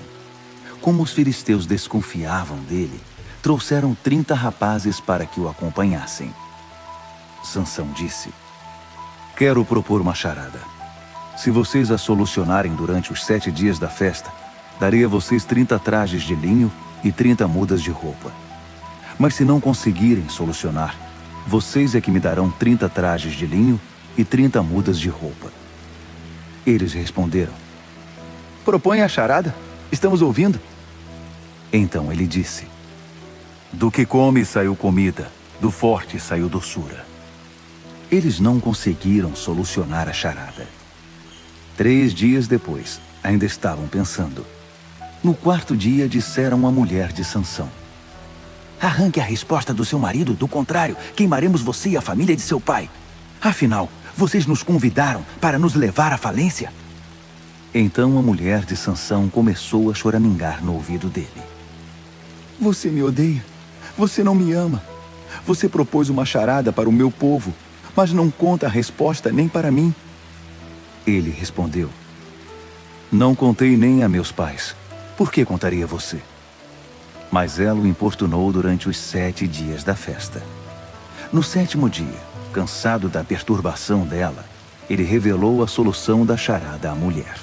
Como os filisteus desconfiavam dele, trouxeram 30 rapazes para que o acompanhassem. Sansão disse: Quero propor uma charada. Se vocês a solucionarem durante os 7 dias da festa, darei a vocês 30 trajes de linho e 30 mudas de roupa. Mas se não conseguirem solucionar, vocês é que me darão 30 trajes de linho e 30 mudas de roupa. Eles responderam: Propõe a charada. Estamos ouvindo. Então ele disse: Do que come saiu comida, do forte saiu doçura. Eles não conseguiram solucionar a charada. 3 dias depois, ainda estavam pensando. No 4º dia, disseram à mulher de Sansão: Arranque a resposta do seu marido, do contrário, queimaremos você e a família de seu pai. Afinal, vocês nos convidaram para nos levar à falência? Então a mulher de Sansão começou a choramingar no ouvido dele. Você me odeia. Você não me ama. Você propôs uma charada para o meu povo, mas não conta a resposta nem para mim. Ele respondeu: Não contei nem a meus pais. Por que contaria a você? Mas ela o importunou durante os 7 dias da festa. No 7º dia, cansado da perturbação dela, ele revelou a solução da charada à mulher.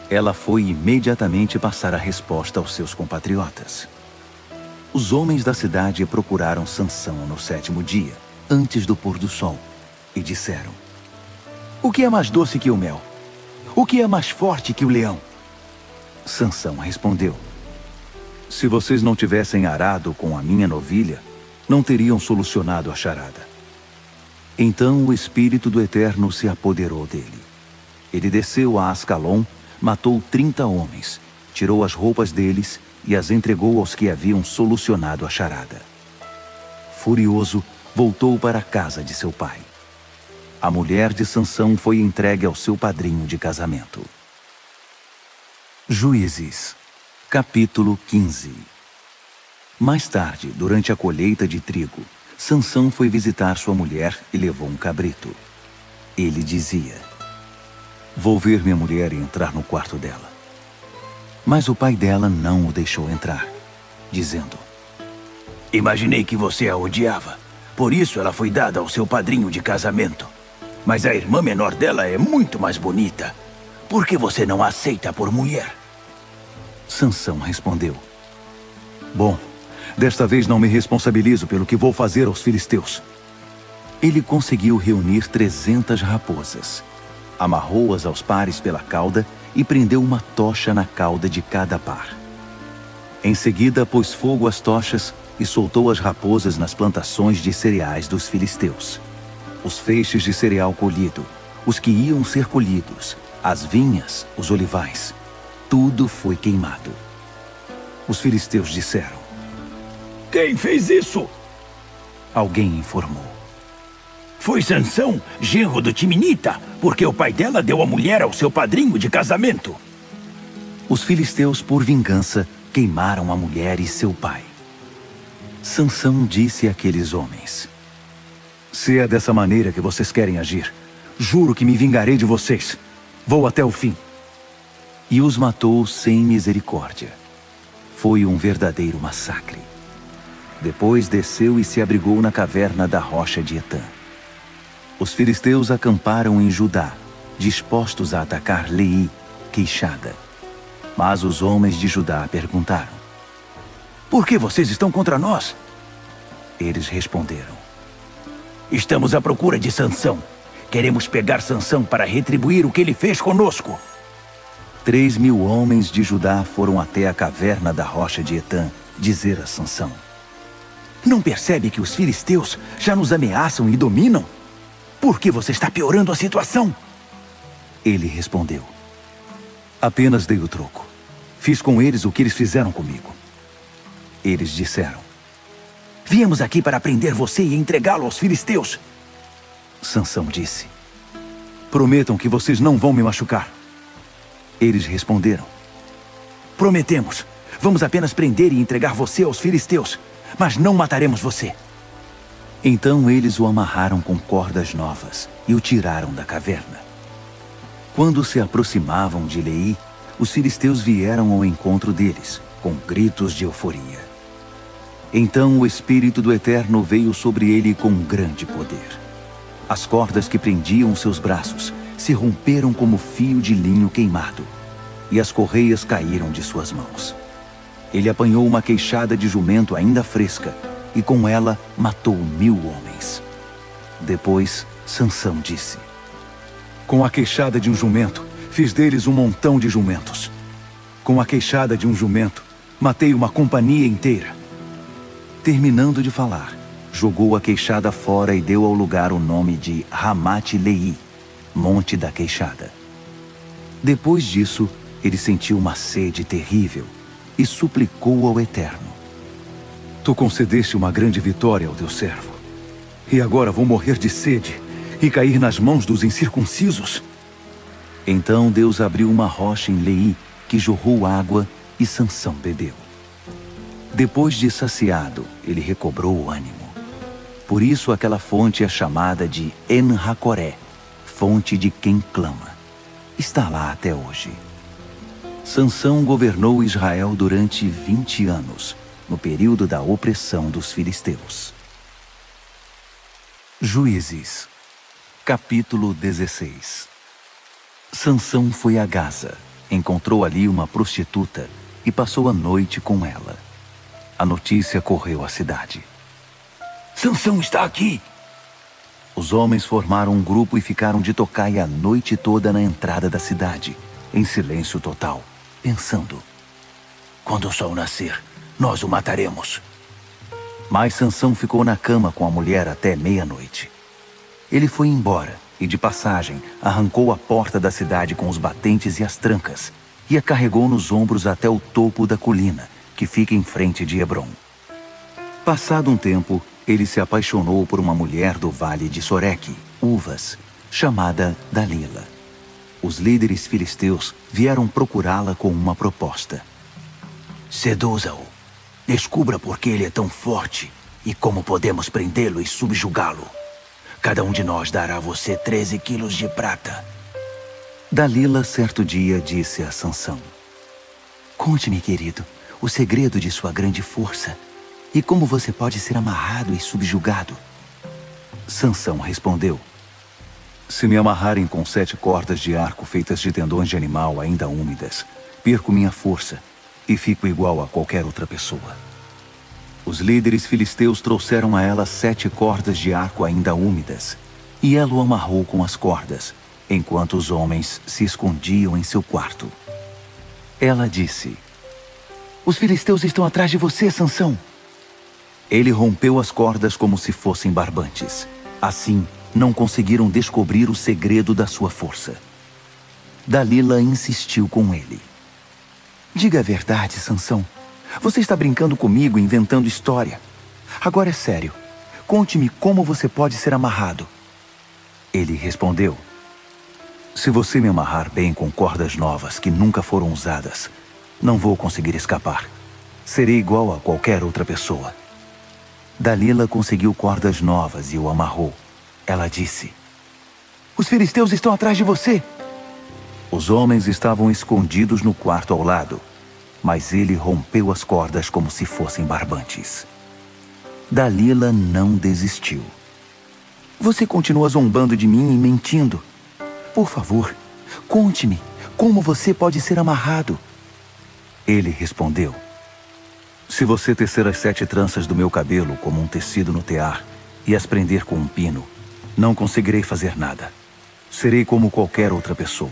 Ela foi imediatamente passar a resposta aos seus compatriotas. Os homens da cidade procuraram Sansão no 7º dia, antes do pôr do sol, e disseram: O que é mais doce que o mel? O que é mais forte que o leão? Sansão respondeu: Se vocês não tivessem arado com a minha novilha, não teriam solucionado a charada. Então o Espírito do Eterno se apoderou dele. Ele desceu a Ascalon, matou 30 homens, tirou as roupas deles e as entregou aos que haviam solucionado a charada. Furioso, voltou para a casa de seu pai. A mulher de Sansão foi entregue ao seu padrinho de casamento. Juízes, capítulo 15. Mais tarde, durante a colheita de trigo, Sansão foi visitar sua mulher e levou um cabrito. Ele dizia: Vou ver minha mulher e entrar no quarto dela. Mas o pai dela não o deixou entrar, dizendo: Imaginei que você a odiava. Por isso ela foi dada ao seu padrinho de casamento. Mas a irmã menor dela é muito mais bonita. Por que você não a aceita por mulher? Sansão respondeu: Bom, desta vez não me responsabilizo pelo que vou fazer aos filisteus. Ele conseguiu reunir 300 raposas. Amarrou-as aos pares pela cauda e prendeu uma tocha na cauda de cada par. Em seguida, pôs fogo às tochas e soltou as raposas nas plantações de cereais dos filisteus. Os feixes de cereal colhido, os que iam ser colhidos, as vinhas, os olivais, tudo foi queimado. Os filisteus disseram: Quem fez isso? Alguém informou: Foi Sansão, genro do Timinita, porque o pai dela deu a mulher ao seu padrinho de casamento. Os filisteus, por vingança, queimaram a mulher e seu pai. Sansão disse àqueles homens: Se é dessa maneira que vocês querem agir, juro que me vingarei de vocês. Vou até o fim. E os matou sem misericórdia. Foi um verdadeiro massacre. Depois desceu e se abrigou na caverna da rocha de Etã. Os filisteus acamparam em Judá, dispostos a atacar Leí, queixada. Mas os homens de Judá perguntaram: Por que vocês estão contra nós? Eles responderam: Estamos à procura de Sansão. Queremos pegar Sansão para retribuir o que ele fez conosco. 3.000 homens de Judá foram até a caverna da rocha de Etã dizer a Sansão: Não percebe que os filisteus já nos ameaçam e dominam? Por que você está piorando a situação? Ele respondeu: Apenas dei o troco. Fiz com eles o que eles fizeram comigo. Eles disseram: Viemos aqui para prender você e entregá-lo aos filisteus. Sansão disse: Prometam que vocês não vão me machucar. Eles responderam: Prometemos. Vamos apenas prender e entregar você aos filisteus, mas não mataremos você. Então eles o amarraram com cordas novas e o tiraram da caverna. Quando se aproximavam de Leí, os filisteus vieram ao encontro deles, com gritos de euforia. Então o Espírito do Eterno veio sobre ele com grande poder. As cordas que prendiam seus braços se romperam como fio de linho queimado, e as correias caíram de suas mãos. Ele apanhou uma queixada de jumento ainda fresca, e com ela matou 1.000 homens. Depois, Sansão disse: Com a queixada de um jumento, fiz deles um montão de jumentos. Com a queixada de um jumento, matei uma companhia inteira. Terminando de falar, jogou a queixada fora e deu ao lugar o nome de Ramate-Leí, Monte da Queixada. Depois disso, ele sentiu uma sede terrível e suplicou ao Eterno: Tu concedeste uma grande vitória ao teu servo, e agora vou morrer de sede e cair nas mãos dos incircuncisos. Então Deus abriu uma rocha em Leí que jorrou água e Sansão bebeu. Depois de saciado, ele recobrou o ânimo. Por isso aquela fonte é chamada de En-Hacoré, fonte de quem clama. Está lá até hoje. Sansão governou Israel durante 20 anos, no período da opressão dos filisteus. Juízes, capítulo 16. Sansão foi a Gaza, encontrou ali uma prostituta e passou a noite com ela. A notícia correu à cidade: Sansão está aqui! Os homens formaram um grupo e ficaram de tocaia a noite toda na entrada da cidade, em silêncio total, pensando: Quando o sol nascer, nós o mataremos. Mas Sansão ficou na cama com a mulher até meia-noite. Ele foi embora e, de passagem, arrancou a porta da cidade com os batentes e as trancas e a carregou nos ombros até o topo da colina, que fica em frente de Hebrom. Passado um tempo, ele se apaixonou por uma mulher do vale de Soreque, Uvas, chamada Dalila. Os líderes filisteus vieram procurá-la com uma proposta: Seduza-o. Descubra por que ele é tão forte e como podemos prendê-lo e subjugá-lo. Cada um de nós dará a você 13 quilos de prata. Dalila, certo dia, disse a Sansão: Conte-me, querido, o segredo de sua grande força e como você pode ser amarrado e subjugado. Sansão respondeu: Se me amarrarem com 7 cordas de arco feitas de tendões de animal ainda úmidas, perco minha força e fico igual a qualquer outra pessoa. Os líderes filisteus trouxeram a ela 7 cordas de arco ainda úmidas, e ela o amarrou com as cordas, enquanto os homens se escondiam em seu quarto. Ela disse: Os filisteus estão atrás de você, Sansão. Ele rompeu as cordas como se fossem barbantes. Assim, não conseguiram descobrir o segredo da sua força. Dalila insistiu com ele. Diga a verdade, Sansão. Você está brincando comigo, inventando história. Agora é sério. Conte-me como você pode ser amarrado. Ele respondeu: se você me amarrar bem com cordas novas que nunca foram usadas, não vou conseguir escapar. Serei igual a qualquer outra pessoa. Dalila conseguiu cordas novas e o amarrou. Ela disse: os filisteus estão atrás de você. Os homens estavam escondidos no quarto ao lado, mas ele rompeu as cordas como se fossem barbantes. Dalila não desistiu. Você continua zombando de mim e mentindo. Por favor, conte-me como você pode ser amarrado. Ele respondeu: se você tecer as 7 tranças do meu cabelo como um tecido no tear e as prender com um pino, não conseguirei fazer nada. Serei como qualquer outra pessoa.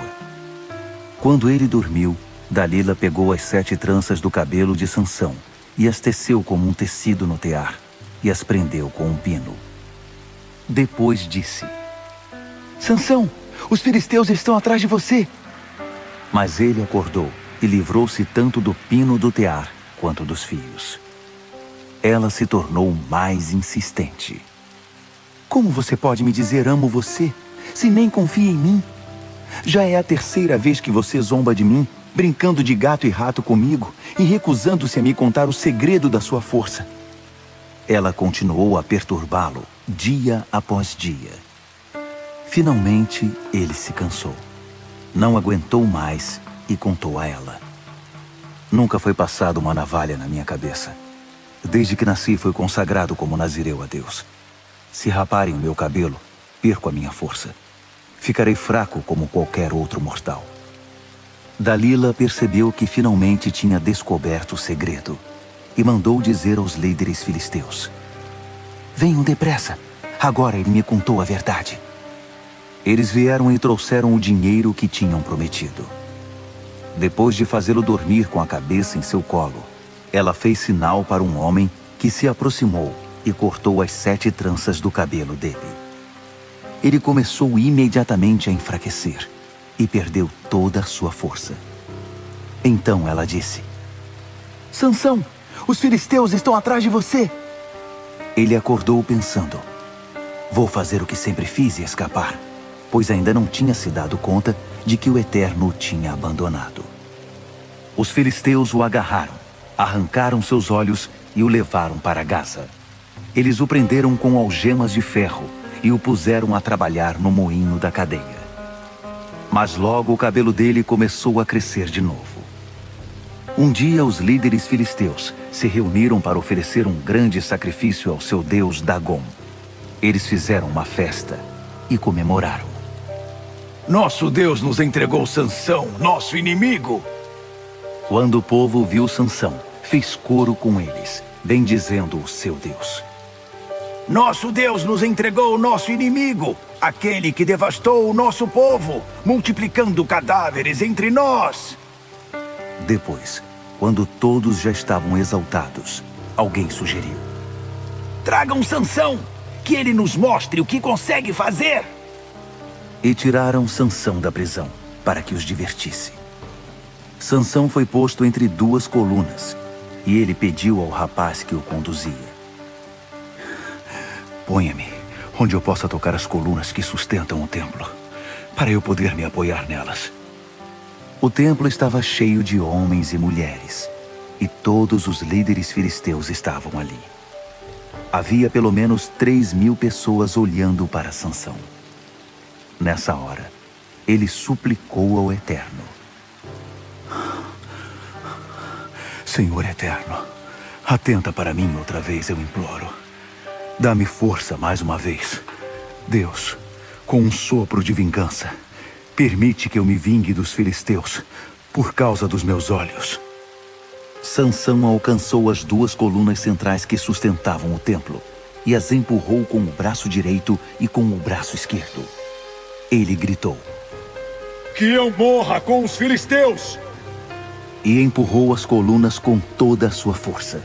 Quando ele dormiu, Dalila pegou as 7 tranças do cabelo de Sansão e as teceu como um tecido no tear e as prendeu com um pino. Depois disse: Sansão, os filisteus estão atrás de você. Mas ele acordou e livrou-se tanto do pino do tear quanto dos fios. Ela se tornou mais insistente. Como você pode me dizer amo você, se nem confia em mim? Já é a 3ª vez que você zomba de mim, brincando de gato e rato comigo e recusando-se a me contar o segredo da sua força. Ela continuou a perturbá-lo dia após dia. Finalmente, ele se cansou. Não aguentou mais e contou a ela: nunca foi passada uma navalha na minha cabeça. Desde que nasci fui consagrado como nazireu a Deus. Se raparem o meu cabelo, perco a minha força. Ficarei fraco como qualquer outro mortal. Dalila percebeu que finalmente tinha descoberto o segredo e mandou dizer aos líderes filisteus: venham depressa, agora ele me contou a verdade. Eles vieram e trouxeram o dinheiro que tinham prometido. Depois de fazê-lo dormir com a cabeça em seu colo, ela fez sinal para um homem que se aproximou e cortou as 7 tranças do cabelo dele. Ele começou imediatamente a enfraquecer e perdeu toda a sua força. Então ela disse: Sansão, os filisteus estão atrás de você. Ele acordou pensando: vou fazer o que sempre fiz e escapar, pois ainda não tinha se dado conta de que o Eterno o tinha abandonado. Os filisteus o agarraram, arrancaram seus olhos e o levaram para Gaza. Eles o prenderam com algemas de ferro e o puseram a trabalhar no moinho da cadeia. Mas logo o cabelo dele começou a crescer de novo. Um dia os líderes filisteus se reuniram para oferecer um grande sacrifício ao seu deus Dagom. Eles fizeram uma festa e comemoraram. Nosso Deus nos entregou Sansão, nosso inimigo. Quando o povo viu Sansão, fez coro com eles, bendizendo o seu Deus. Nosso Deus nos entregou o nosso inimigo, aquele que devastou o nosso povo, multiplicando cadáveres entre nós. Depois, quando todos já estavam exaltados, alguém sugeriu: tragam Sansão, que ele nos mostre o que consegue fazer. E tiraram Sansão da prisão, para que os divertisse. Sansão foi posto entre 2 colunas, e ele pediu ao rapaz que o conduzia: ponha-me onde eu possa tocar as colunas que sustentam o templo, para eu poder me apoiar nelas. O templo estava cheio de homens e mulheres, e todos os líderes filisteus estavam ali. Havia pelo menos 3.000 pessoas olhando para Sansão. Nessa hora, ele suplicou ao Eterno: Senhor Eterno, atenta para mim outra vez, eu imploro. Dá-me força mais uma vez. Deus, com um sopro de vingança, permite que eu me vingue dos filisteus por causa dos meus olhos. Sansão alcançou as 2 colunas centrais que sustentavam o templo e as empurrou com o braço direito e com o braço esquerdo. Ele gritou: que eu morra com os filisteus! e empurrou as colunas com toda a sua força.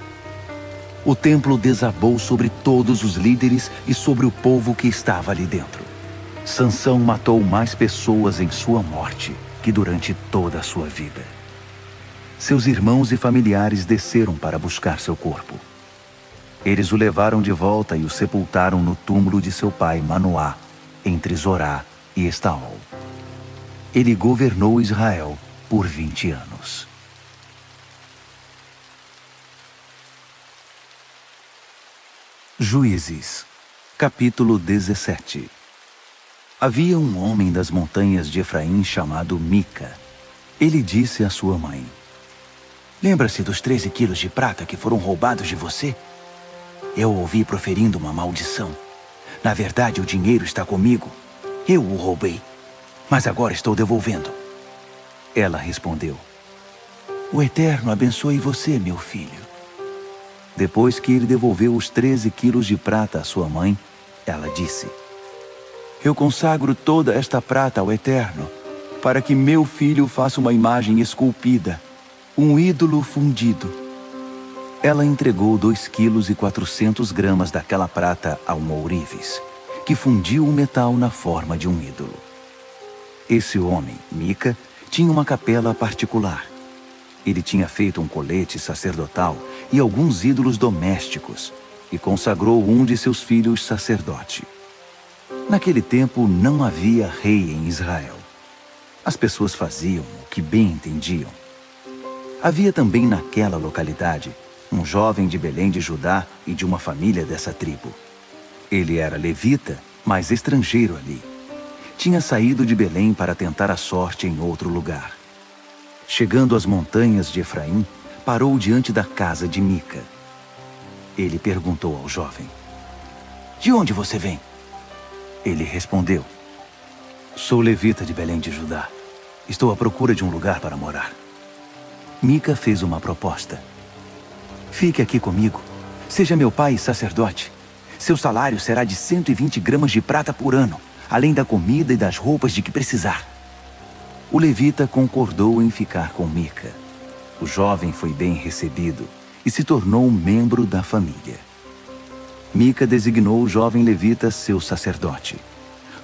O templo desabou sobre todos os líderes e sobre o povo que estava ali dentro. Sansão matou mais pessoas em sua morte que durante toda a sua vida. Seus irmãos e familiares desceram para buscar seu corpo. Eles o levaram de volta e o sepultaram no túmulo de seu pai Manoá, entre Zorá e Estaol. Ele governou Israel por 20 anos. Juízes, capítulo 17. Havia um homem das montanhas de Efraim chamado Mica. Ele disse à sua mãe: Lembra-se dos 13 quilos de prata que foram roubados de você? Eu o ouvi proferindo uma maldição. Na verdade, o dinheiro está comigo. Eu o roubei, mas agora estou devolvendo. Ela respondeu: O Eterno abençoe você, meu filho. Depois que ele devolveu os 13 quilos de prata à sua mãe, ela disse: Eu consagro toda esta prata ao Eterno, para que meu filho faça uma imagem esculpida, um ídolo fundido. Ela entregou 2,4 kg daquela prata a um ourives, que fundiu o metal na forma de um ídolo. Esse homem, Mica, tinha uma capela particular. Ele tinha feito um colete sacerdotal e alguns ídolos domésticos, e consagrou um de seus filhos sacerdote. Naquele tempo não havia rei em Israel. As pessoas faziam o que bem entendiam. Havia também naquela localidade um jovem de Belém de Judá e de uma família dessa tribo. Ele era levita, mas estrangeiro ali. Tinha saído de Belém para tentar a sorte em outro lugar. Chegando às montanhas de Efraim, parou diante da casa de Mica. Ele perguntou ao jovem: De onde você vem? Ele respondeu: Sou levita de Belém de Judá. Estou à procura de um lugar para morar. Mica fez uma proposta: Fique aqui comigo. Seja meu pai sacerdote. Seu salário será de 120 gramas de prata por ano, além da comida e das roupas de que precisar. O levita concordou em ficar com Mica. O jovem foi bem recebido e se tornou um membro da família. Mica designou o jovem levita seu sacerdote.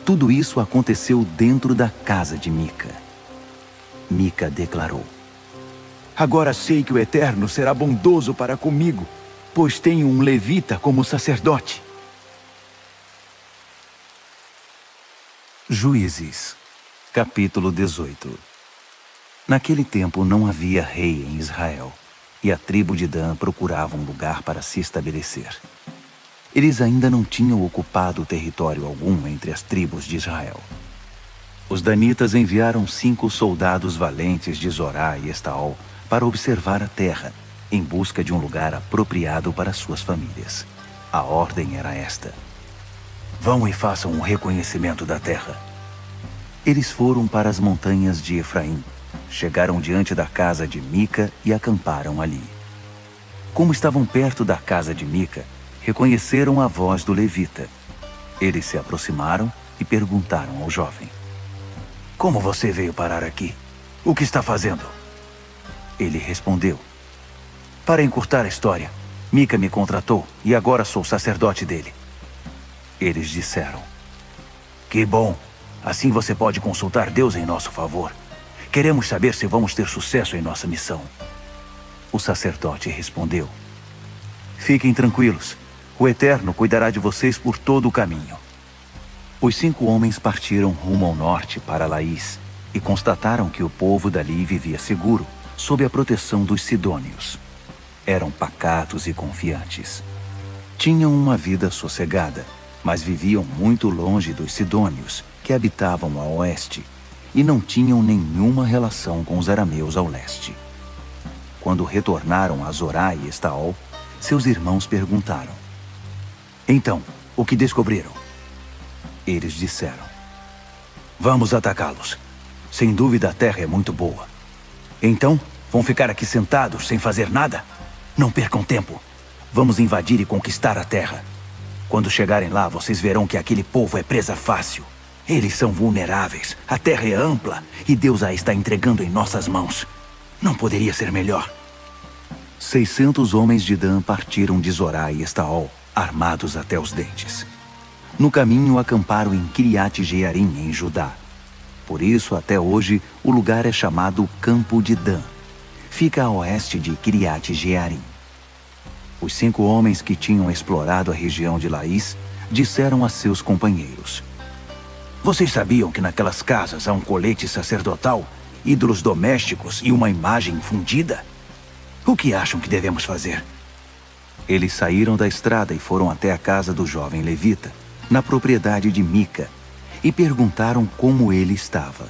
Tudo isso aconteceu dentro da casa de Mica. Mica declarou: Agora sei que o Eterno será bondoso para comigo, pois tenho um levita como sacerdote. Juízes, capítulo 18. Naquele tempo não havia rei em Israel, e a tribo de Dan procurava um lugar para se estabelecer. Eles ainda não tinham ocupado território algum entre as tribos de Israel. Os danitas enviaram 5 soldados valentes de Zorá e Estaol para observar a terra, em busca de um lugar apropriado para suas famílias. A ordem era esta: Vão e façam um reconhecimento da terra. Eles foram para as montanhas de Efraim, chegaram diante da casa de Mica e acamparam ali. Como estavam perto da casa de Mica, reconheceram a voz do levita. Eles se aproximaram e perguntaram ao jovem: Como você veio parar aqui? O que está fazendo? Ele respondeu: Para encurtar a história, Mica me contratou e agora sou sacerdote dele. Eles disseram: Que bom! Assim você pode consultar Deus em nosso favor. Queremos saber se vamos ter sucesso em nossa missão. O sacerdote respondeu: Fiquem tranquilos. O Eterno cuidará de vocês por todo o caminho. Os 5 homens partiram rumo ao norte para Laís e constataram que o povo dali vivia seguro, sob a proteção dos sidônios. Eram pacatos e confiantes. Tinham uma vida sossegada, mas viviam muito longe dos sidônios, que habitavam a oeste, e não tinham nenhuma relação com os arameus ao leste. Quando retornaram a Zorá e Estaol, seus irmãos perguntaram: Então, o que descobriram? Eles disseram: Vamos atacá-los. Sem dúvida a terra é muito boa. Então, vão ficar aqui sentados sem fazer nada? Não percam tempo. Vamos invadir e conquistar a terra. Quando chegarem lá, vocês verão que aquele povo é presa fácil. Eles são vulneráveis, a terra é ampla e Deus a está entregando em nossas mãos. Não poderia ser melhor. 600 homens de Dan partiram de Zorá e Estaol, armados até os dentes. No caminho acamparam em Kiriat Jearim, em Judá. Por isso, até hoje, o lugar é chamado Campo de Dan. Fica a oeste de Kiriat Jearim. Os 5 homens que tinham explorado a região de Laís disseram a seus companheiros: Vocês sabiam que naquelas casas há um colete sacerdotal, ídolos domésticos e uma imagem fundida? O que acham que devemos fazer? Eles saíram da estrada e foram até a casa do jovem levita, na propriedade de Mica, e perguntaram como ele estava.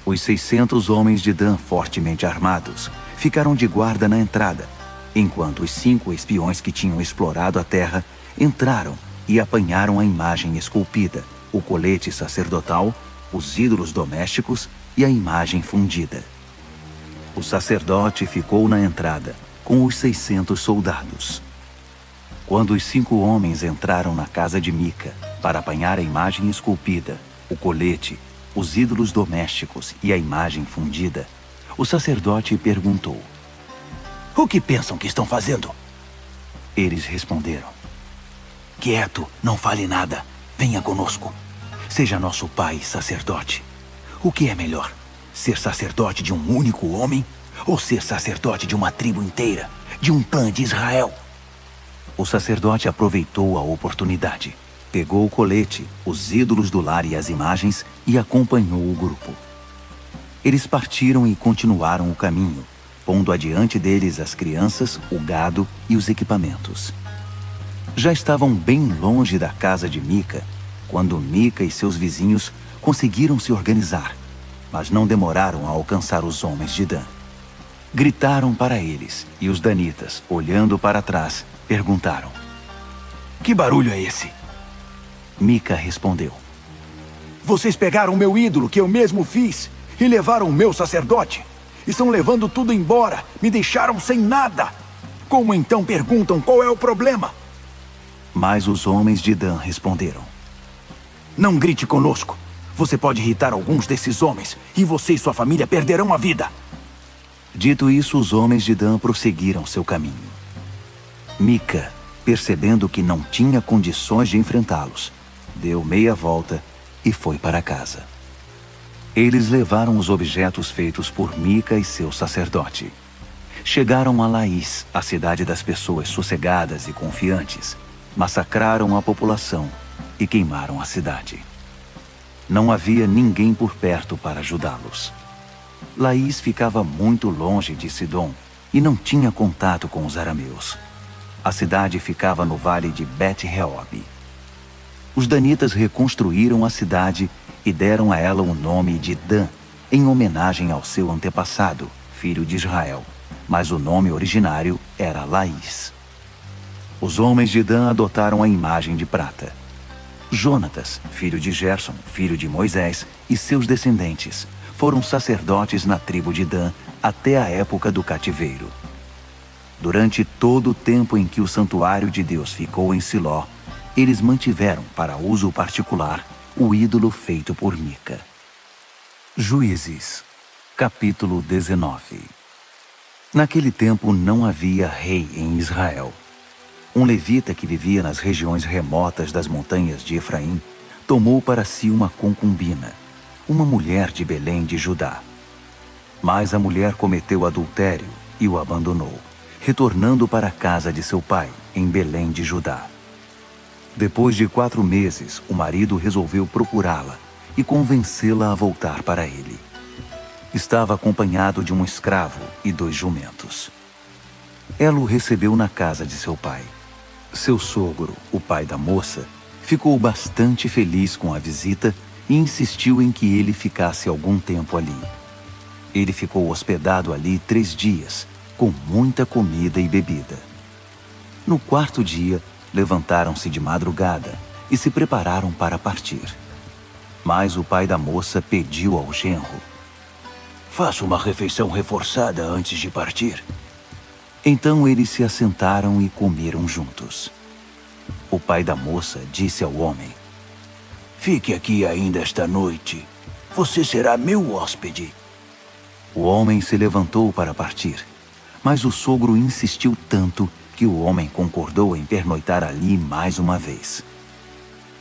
Os 600 homens de Dan, fortemente armados, ficaram de guarda na entrada, enquanto os 5 espiões que tinham explorado a terra entraram e apanharam a imagem esculpida, o colete sacerdotal, os ídolos domésticos e a imagem fundida. O sacerdote ficou na entrada, com os 600 soldados. Quando os 5 homens entraram na casa de Mica para apanhar a imagem esculpida, o colete, os ídolos domésticos e a imagem fundida, o sacerdote perguntou: O que pensam que estão fazendo? Eles responderam: Quieto, não fale nada. Venha conosco. Seja nosso pai sacerdote. O que é melhor? Ser sacerdote de um único homem ou ser sacerdote de uma tribo inteira, de um clã de Israel? O sacerdote aproveitou a oportunidade, pegou o colete, os ídolos do lar e as imagens e acompanhou o grupo. Eles partiram e continuaram o caminho, pondo adiante deles as crianças, o gado e os equipamentos. Já estavam bem longe da casa de Mica, quando Mica e seus vizinhos conseguiram se organizar, mas não demoraram a alcançar os homens de Dan. Gritaram para eles, e os danitas, olhando para trás, perguntaram: Que barulho é esse? Mica respondeu: Vocês pegaram meu ídolo que eu mesmo fiz e levaram o meu sacerdote. Estão levando tudo embora, me deixaram sem nada. Como então perguntam qual é o problema? Mas os homens de Dan responderam: Não grite conosco. Você pode irritar alguns desses homens e você e sua família perderão a vida. Dito isso, os homens de Dan prosseguiram seu caminho. Mica, percebendo que não tinha condições de enfrentá-los, deu meia volta e foi para casa. Eles levaram os objetos feitos por Mica e seu sacerdote. Chegaram a Laís, a cidade das pessoas sossegadas e confiantes, massacraram a população e queimaram a cidade. Não havia ninguém por perto para ajudá-los. Laís ficava muito longe de Sidom e não tinha contato com os arameus. A cidade ficava no vale de Bet-Reob. Os danitas reconstruíram a cidade e deram a ela o nome de Dan, em homenagem ao seu antepassado, filho de Israel, mas o nome originário era Laís. Os homens de Dan adotaram a imagem de prata. Jonatas, filho de Gerson, filho de Moisés, e seus descendentes foram sacerdotes na tribo de Dan até a época do cativeiro. Durante todo o tempo em que o santuário de Deus ficou em Siló, eles mantiveram para uso particular o ídolo feito por Mica. Juízes, capítulo 19. Naquele tempo não havia rei em Israel. Um levita que vivia nas regiões remotas das montanhas de Efraim tomou para si uma concubina, uma mulher de Belém de Judá. Mas a mulher cometeu adultério e o abandonou, retornando para a casa de seu pai, em Belém de Judá. Depois de 4 meses, o marido resolveu procurá-la e convencê-la a voltar para ele. Estava acompanhado de um escravo e 2 jumentos. Ela o recebeu na casa de seu pai. Seu sogro, o pai da moça, ficou bastante feliz com a visita e insistiu em que ele ficasse algum tempo ali. Ele ficou hospedado ali 3 dias, com muita comida e bebida. No 4º dia, levantaram-se de madrugada e se prepararam para partir. Mas o pai da moça pediu ao genro: Faça uma refeição reforçada antes de partir. Então eles se assentaram e comeram juntos. O pai da moça disse ao homem: Fique aqui ainda esta noite. Você será meu hóspede. O homem se levantou para partir, mas o sogro insistiu tanto que o homem concordou em pernoitar ali mais uma vez.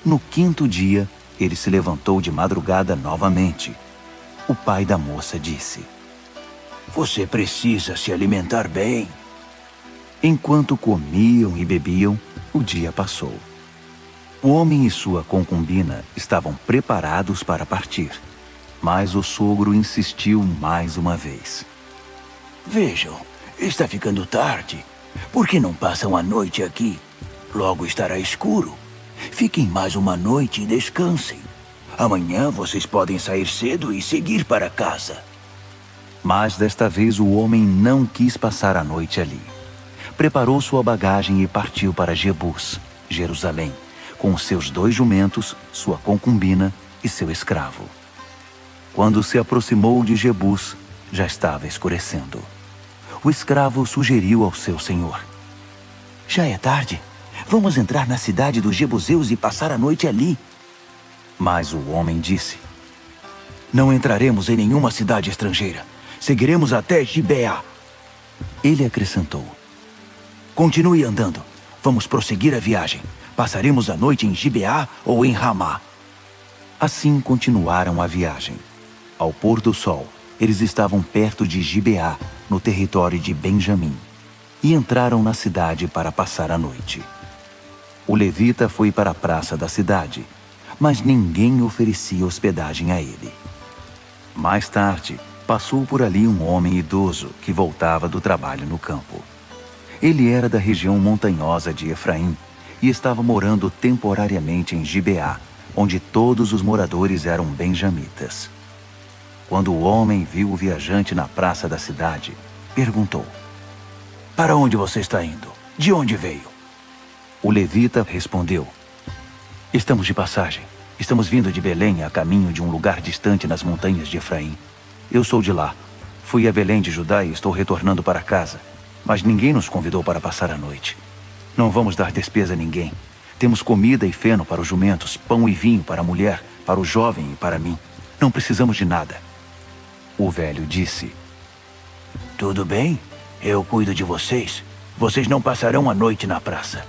No quinto dia, ele se levantou de madrugada novamente. O pai da moça disse: Você precisa se alimentar bem. Enquanto comiam e bebiam, o dia passou. O homem e sua concubina estavam preparados para partir, mas o sogro insistiu mais uma vez. Vejam, está ficando tarde. Por que não passam a noite aqui? Logo estará escuro. Fiquem mais uma noite e descansem. Amanhã vocês podem sair cedo e seguir para casa. Mas desta vez o homem não quis passar a noite ali. Preparou sua bagagem e partiu para Jebus, Jerusalém, com seus 2 jumentos, sua concubina e seu escravo. Quando se aproximou de Jebus, já estava escurecendo. O escravo sugeriu ao seu senhor: Já é tarde. Vamos entrar na cidade dos Jebuseus e passar a noite ali. Mas o homem disse: Não entraremos em nenhuma cidade estrangeira. Seguiremos até Gibeá. Ele acrescentou: Continue andando. Vamos prosseguir a viagem. Passaremos a noite em Gibeá ou em Ramá. Assim continuaram a viagem. Ao pôr do sol, eles estavam perto de Gibeá, no território de Benjamim, e entraram na cidade para passar a noite. O levita foi para a praça da cidade, mas ninguém oferecia hospedagem a ele. Mais tarde, passou por ali um homem idoso que voltava do trabalho no campo. Ele era da região montanhosa de Efraim e estava morando temporariamente em Gibeá, onde todos os moradores eram benjamitas. Quando o homem viu o viajante na praça da cidade, perguntou: Para onde você está indo? De onde veio? O levita respondeu: Estamos de passagem. Estamos vindo de Belém a caminho de um lugar distante nas montanhas de Efraim. Eu sou de lá. Fui a Belém de Judá e estou retornando para casa. Mas ninguém nos convidou para passar a noite. Não vamos dar despesa a ninguém. Temos comida e feno para os jumentos, pão e vinho para a mulher, para o jovem e para mim. Não precisamos de nada. O velho disse: Tudo bem, eu cuido de vocês. Vocês não passarão a noite na praça.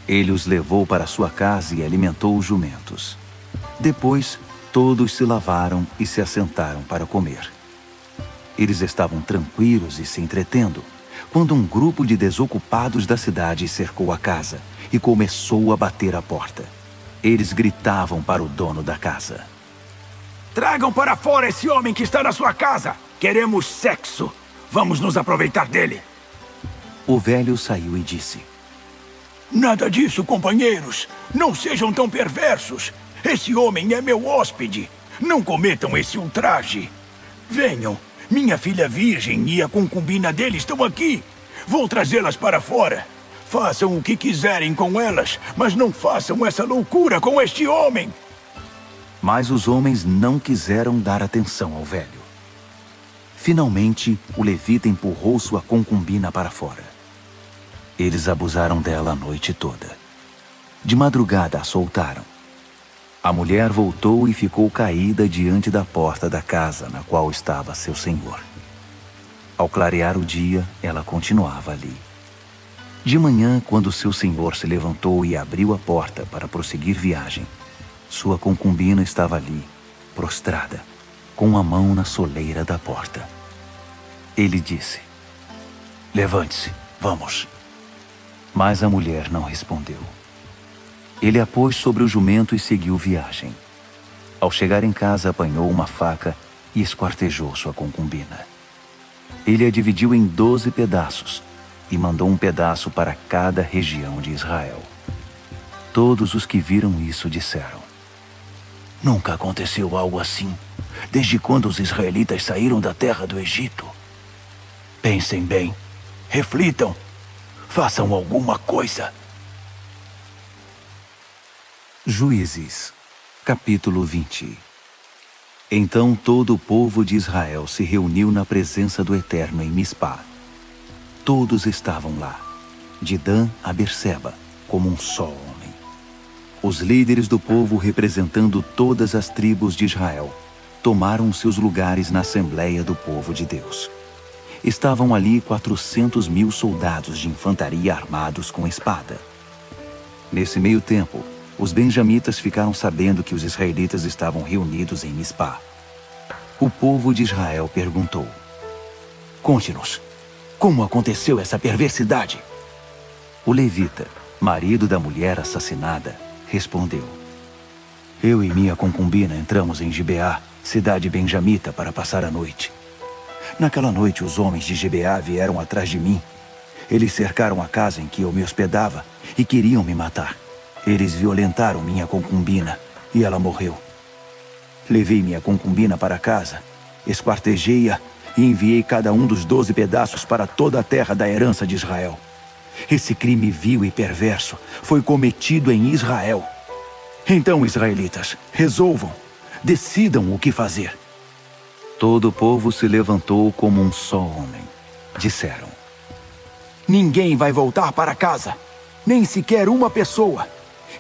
Ele os levou para sua casa e alimentou os jumentos. Depois, todos se lavaram e se assentaram para comer. Eles estavam tranquilos e se entretendo, quando um grupo de desocupados da cidade cercou a casa e começou a bater a porta. Eles gritavam para o dono da casa: Tragam para fora esse homem que está na sua casa! Queremos sexo! Vamos nos aproveitar dele! O velho saiu e disse: Nada disso, companheiros! Não sejam tão perversos! Esse homem é meu hóspede! Não cometam esse ultraje! Venham! Minha filha virgem e a concubina dele estão aqui! Vou trazê-las para fora! Façam o que quiserem com elas, mas não façam essa loucura com este homem! Mas os homens não quiseram dar atenção ao velho. Finalmente, o levita empurrou sua concubina para fora. Eles abusaram dela a noite toda. De madrugada a soltaram. A mulher voltou e ficou caída diante da porta da casa na qual estava seu senhor. Ao clarear o dia, ela continuava ali. De manhã, quando seu senhor se levantou e abriu a porta para prosseguir viagem, sua concubina estava ali, prostrada, com a mão na soleira da porta. Ele disse: Levante-se, vamos. Mas a mulher não respondeu. Ele a pôs sobre o jumento e seguiu viagem. Ao chegar em casa, apanhou uma faca e esquartejou sua concubina. Ele a dividiu em 12 pedaços e mandou um pedaço para cada região de Israel. Todos os que viram isso disseram: Nunca aconteceu algo assim, desde quando os israelitas saíram da terra do Egito. Pensem bem, reflitam, façam alguma coisa. Juízes, capítulo 20. Então todo o povo de Israel se reuniu na presença do Eterno em Mispá. Todos estavam lá, de Dan a Berseba, como um só homem. Os líderes do povo representando todas as tribos de Israel, tomaram seus lugares na Assembleia do Povo de Deus. Estavam ali 400.000 soldados de infantaria armados com espada. Nesse meio tempo, os benjamitas ficaram sabendo que os israelitas estavam reunidos em Mispá. O povo de Israel perguntou: "Conte-nos, como aconteceu essa perversidade?" O levita, marido da mulher assassinada, respondeu: "Eu e minha concubina entramos em Gibeá, cidade benjamita, para passar a noite. Naquela noite, os homens de Gibeá vieram atrás de mim. Eles cercaram a casa em que eu me hospedava e queriam me matar. Eles violentaram minha concubina e ela morreu. Levei minha concubina para casa, esquartejei-a e enviei cada um dos 12 pedaços para toda a terra da herança de Israel. Esse crime vil e perverso foi cometido em Israel. Então, israelitas, resolvam, decidam o que fazer." Todo o povo se levantou como um só homem. Disseram: "Ninguém vai voltar para casa, nem sequer uma pessoa.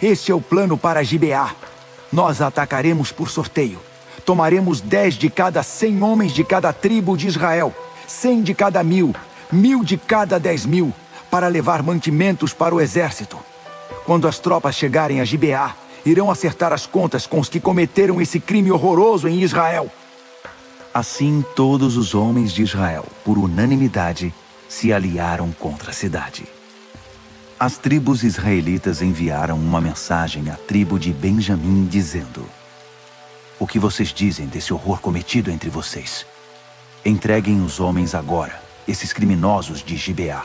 Este é o plano para Gibeá. Nós atacaremos por sorteio. Tomaremos 10 de cada 100 homens de cada tribo de Israel, 100 de cada 1.000, 1.000 de cada 10.000, para levar mantimentos para o exército. Quando as tropas chegarem a Gibeá, irão acertar as contas com os que cometeram esse crime horroroso em Israel." Assim, todos os homens de Israel, por unanimidade, se aliaram contra a cidade. As tribos israelitas enviaram uma mensagem à tribo de Benjamim, dizendo: "O que vocês dizem desse horror cometido entre vocês? Entreguem os homens agora, esses criminosos de Gibeá.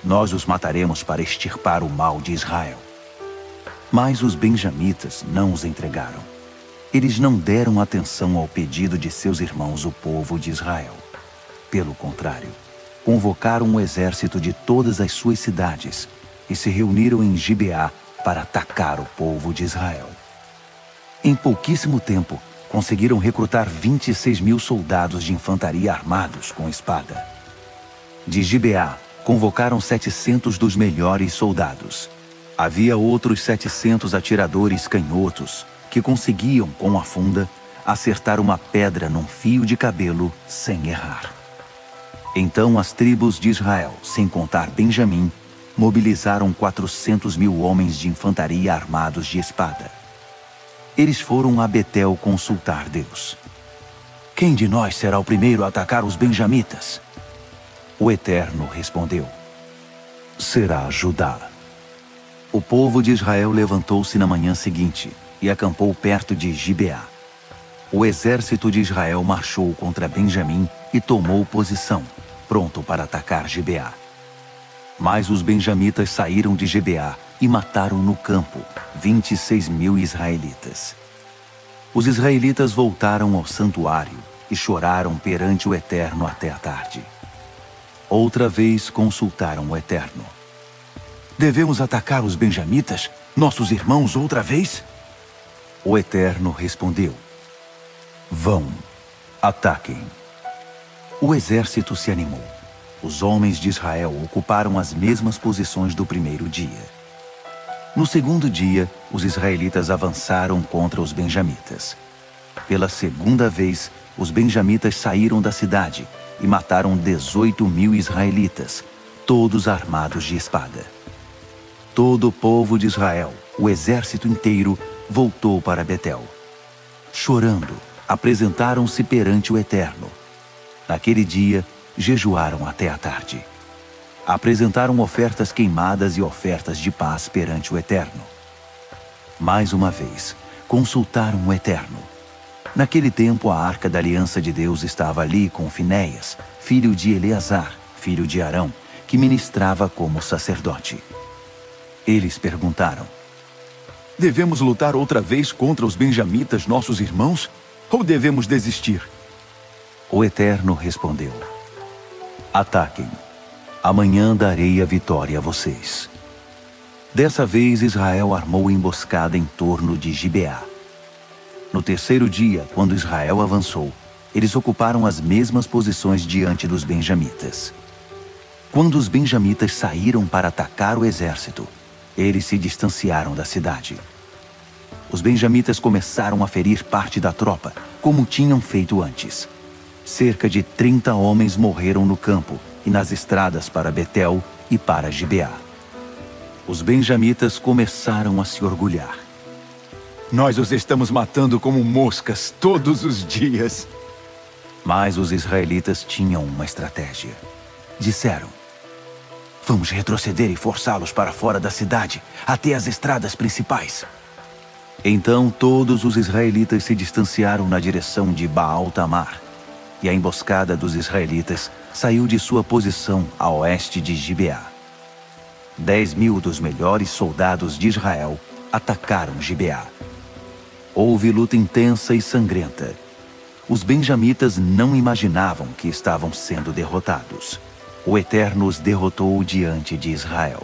Nós os mataremos para extirpar o mal de Israel." Mas os benjamitas não os entregaram. Eles não deram atenção ao pedido de seus irmãos, o povo de Israel. Pelo contrário, convocaram o exército de todas as suas cidades e se reuniram em Gibeá para atacar o povo de Israel. Em pouquíssimo tempo, conseguiram recrutar 26.000 soldados de infantaria armados com espada. De Gibeá, convocaram 700 dos melhores soldados. Havia outros 700 atiradores canhotos que conseguiam, com a funda, acertar uma pedra num fio de cabelo sem errar. Então as tribos de Israel, sem contar Benjamim, mobilizaram 400.000 homens de infantaria armados de espada. Eles foram a Betel consultar Deus. "Quem de nós será o primeiro a atacar os benjamitas?" O Eterno respondeu: "Será Judá." O povo de Israel levantou-se na manhã seguinte e acampou perto de Gibeá. O exército de Israel marchou contra Benjamim e tomou posição, pronto para atacar Gibeá. Mas os benjamitas saíram de Gibeá e mataram no campo 26.000 israelitas. Os israelitas voltaram ao santuário e choraram perante o Eterno até a tarde. Outra vez consultaram o Eterno: "Devemos atacar os benjamitas, nossos irmãos, outra vez?" O Eterno respondeu: "Vão, ataquem." O exército se animou. Os homens de Israel ocuparam as mesmas posições do primeiro dia. No segundo dia, os israelitas avançaram contra os benjamitas. Pela segunda vez, os benjamitas saíram da cidade e mataram 18.000 israelitas, todos armados de espada. Todo o povo de Israel, o exército inteiro, voltou para Betel. Chorando, apresentaram-se perante o Eterno. Naquele dia, jejuaram até a tarde. Apresentaram ofertas queimadas e ofertas de paz perante o Eterno. Mais uma vez, consultaram o Eterno. Naquele tempo, a arca da aliança de Deus estava ali com Finéias, filho de Eleazar, filho de Arão, que ministrava como sacerdote. Eles perguntaram: "Devemos lutar outra vez contra os benjamitas, nossos irmãos, ou devemos desistir?" O Eterno respondeu: "Ataquem. Amanhã darei a vitória a vocês." Dessa vez, Israel armou emboscada em torno de Gibeá. No terceiro dia, quando Israel avançou, eles ocuparam as mesmas posições diante dos benjamitas. Quando os benjamitas saíram para atacar o exército, eles se distanciaram da cidade. os benjamitas começaram a ferir parte da tropa, como tinham feito antes. Cerca de 30 homens morreram no campo e nas estradas para Betel e para Gibeá. Os benjamitas começaram a se orgulhar. Nós os estamos matando como moscas todos os dias. Mas os israelitas tinham uma estratégia. Disseram: vamos retroceder e forçá-los para fora da cidade, até as estradas principais. Então todos os israelitas se distanciaram na direção de Baal-Tamar, e a emboscada dos israelitas saiu de sua posição a oeste de Gibeá. 10.000 dos melhores soldados de Israel atacaram Gibeá. Houve luta intensa e sangrenta. Os benjamitas não imaginavam que estavam sendo derrotados. O Eterno os derrotou diante de Israel.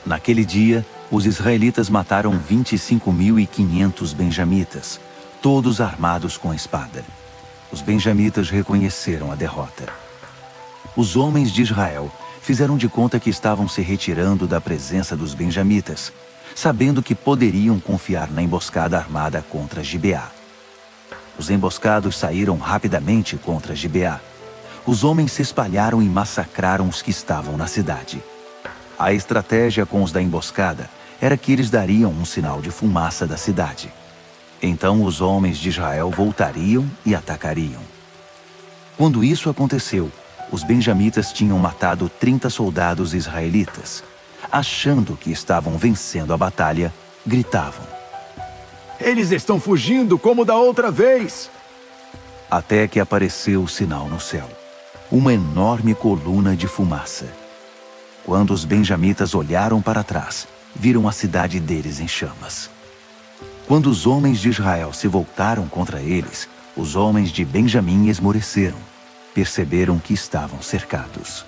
Naquele dia, os israelitas mataram 25.500 benjamitas, todos armados com espada. Os benjamitas reconheceram a derrota. Os homens de Israel fizeram de conta que estavam se retirando da presença dos benjamitas, sabendo que poderiam confiar na emboscada armada contra Gibeá. Os emboscados saíram rapidamente contra Gibeá. Os homens se espalharam e massacraram os que estavam na cidade. A estratégia com os da emboscada era que eles dariam um sinal de fumaça da cidade. Então os homens de Israel voltariam e atacariam. Quando isso aconteceu, os benjamitas tinham matado 30 soldados israelitas. Achando que estavam vencendo a batalha, gritavam: Eles estão fugindo como da outra vez! Até que apareceu o sinal no céu, uma enorme coluna de fumaça. Quando os benjamitas olharam para trás, viram a cidade deles em chamas. Quando os homens de Israel se voltaram contra eles, os homens de Benjamim esmoreceram. Perceberam que estavam cercados.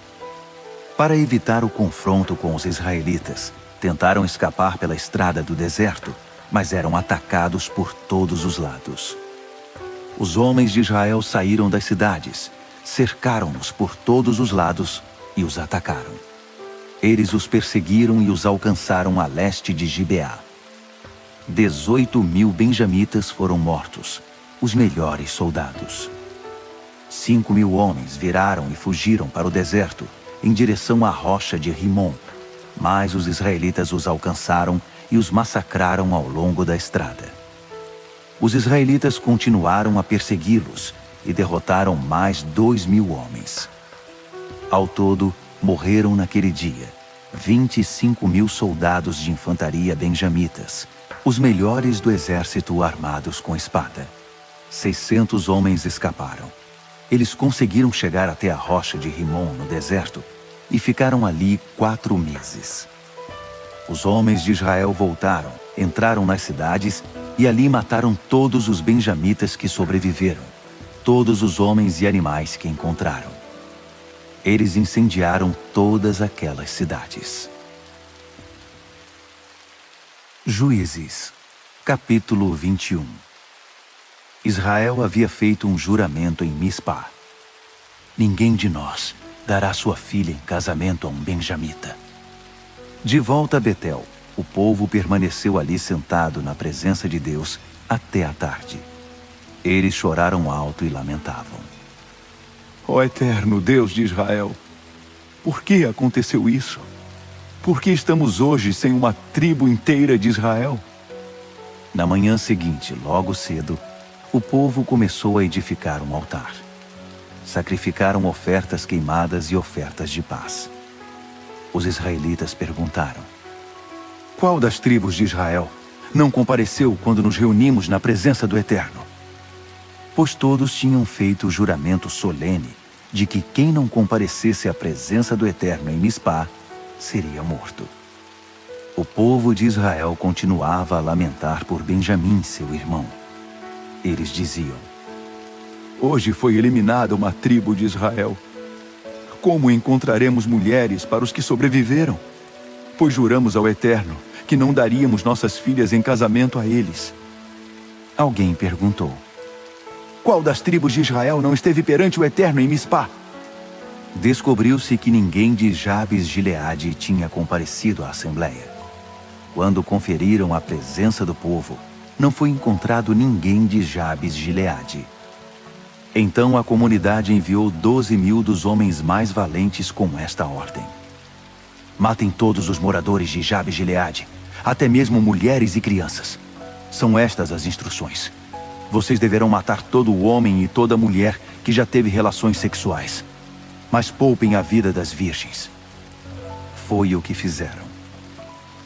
Para evitar o confronto com os israelitas, tentaram escapar pela estrada do deserto, mas eram atacados por todos os lados. Os homens de Israel saíram das cidades, cercaram-nos por todos os lados e os atacaram. Eles os perseguiram e os alcançaram a leste de Gibeá. 18.000 benjamitas foram mortos, os melhores soldados. 5.000 homens viraram e fugiram para o deserto, em direção à rocha de Rimon, mas os israelitas os alcançaram e os massacraram ao longo da estrada. Os israelitas continuaram a persegui-los e derrotaram mais 2.000 homens. Ao todo, morreram naquele dia 25.000 soldados de infantaria benjamitas, os melhores do exército armados com espada. 600 homens escaparam. Eles conseguiram chegar até a rocha de Rimon, no deserto, e ficaram ali 4 meses. Os homens de Israel voltaram, entraram nas cidades e ali mataram todos os benjamitas que sobreviveram, todos os homens e animais que encontraram. Eles incendiaram todas aquelas cidades. Juízes, capítulo 21. Israel havia feito um juramento em Mispá. Ninguém de nós dará sua filha em casamento a um benjamita. De volta a Betel, o povo permaneceu ali sentado na presença de Deus até a tarde. Eles choraram alto e lamentavam. Ó Eterno Deus de Israel, por que aconteceu isso? Por que estamos hoje sem uma tribo inteira de Israel? Na manhã seguinte, logo cedo, o povo começou a edificar um altar. Sacrificaram ofertas queimadas e ofertas de paz. Os israelitas perguntaram: Qual das tribos de Israel não compareceu quando nos reunimos na presença do Eterno? Pois todos tinham feito o juramento solene de que quem não comparecesse à presença do Eterno em Mispá seria morto. O povo de Israel continuava a lamentar por Benjamim, seu irmão. Eles diziam: Hoje foi eliminada uma tribo de Israel. Como encontraremos mulheres para os que sobreviveram? Pois juramos ao Eterno que não daríamos nossas filhas em casamento a eles. Alguém perguntou: Qual das tribos de Israel não esteve perante o Eterno em Mispá? Descobriu-se que ninguém de Jabes Gileade tinha comparecido à assembleia. Quando conferiram a presença do povo, não foi encontrado ninguém de Jabes Gileade. Então a comunidade enviou 12.000 dos homens mais valentes com esta ordem: matem todos os moradores de Jabes Gileade, até mesmo mulheres e crianças. São estas as instruções. Vocês deverão matar todo homem e toda mulher que já teve relações sexuais, mas poupem a vida das virgens. Foi o que fizeram.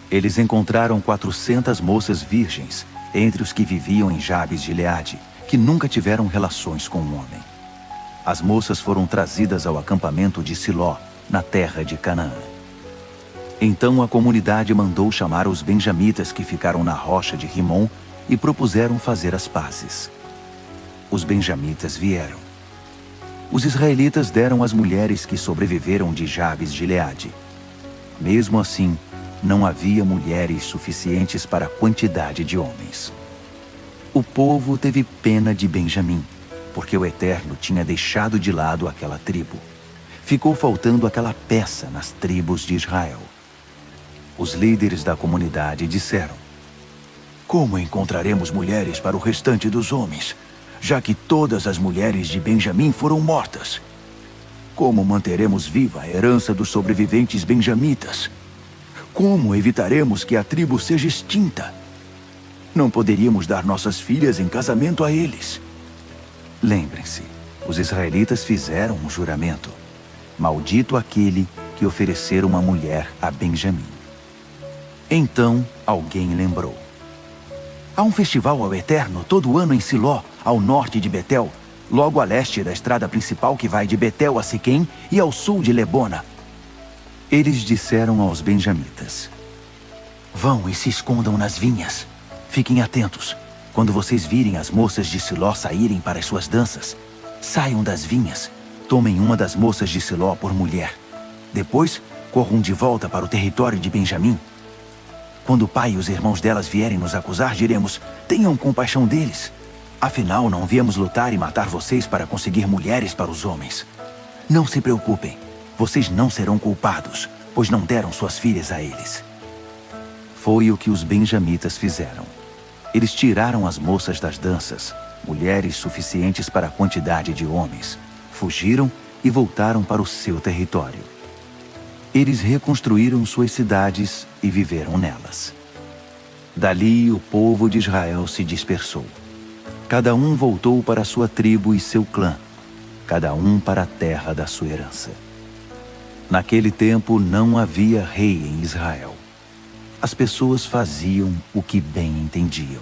Eles encontraram 400 moças virgens entre os que viviam em Jabes Gileade, que nunca tiveram relações com um homem. As moças foram trazidas ao acampamento de Siló, na terra de Canaã. Então a comunidade mandou chamar os benjamitas que ficaram na rocha de Rimom e propuseram fazer as pazes. Os benjamitas vieram. Os israelitas deram as mulheres que sobreviveram de Jabes Gileade. Mesmo assim, não havia mulheres suficientes para a quantidade de homens. O povo teve pena de Benjamim, porque o Eterno tinha deixado de lado aquela tribo. Ficou faltando aquela peça nas tribos de Israel. Os líderes da comunidade disseram: como encontraremos mulheres para o restante dos homens, já que todas as mulheres de Benjamim foram mortas? Como manteremos viva a herança dos sobreviventes benjamitas? Como evitaremos que a tribo seja extinta? Não poderíamos dar nossas filhas em casamento a eles. Lembrem-se, os israelitas fizeram um juramento: maldito aquele que oferecer uma mulher a Benjamim. Então alguém lembrou: há um festival ao Eterno todo ano em Siló, ao norte de Betel, logo a leste da estrada principal que vai de Betel a Siquém e ao sul de Lebona. Eles disseram aos benjamitas: vão e se escondam nas vinhas. Fiquem atentos. Quando vocês virem as moças de Siló saírem para as suas danças, saiam das vinhas, tomem uma das moças de Siló por mulher. Depois, corram de volta para o território de Benjamim. Quando o pai e os irmãos delas vierem nos acusar, diremos: tenham compaixão deles. Afinal, não viemos lutar e matar vocês para conseguir mulheres para os homens. Não se preocupem, vocês não serão culpados, pois não deram suas filhas a eles. Foi o que os benjamitas fizeram. Eles tiraram as moças das danças, mulheres suficientes para a quantidade de homens, fugiram e voltaram para o seu território. Eles reconstruíram suas cidades e viveram nelas. Dali o povo de Israel se dispersou. Cada um voltou para sua tribo e seu clã, cada um para a terra da sua herança. Naquele tempo não havia rei em Israel. As pessoas faziam o que bem entendiam.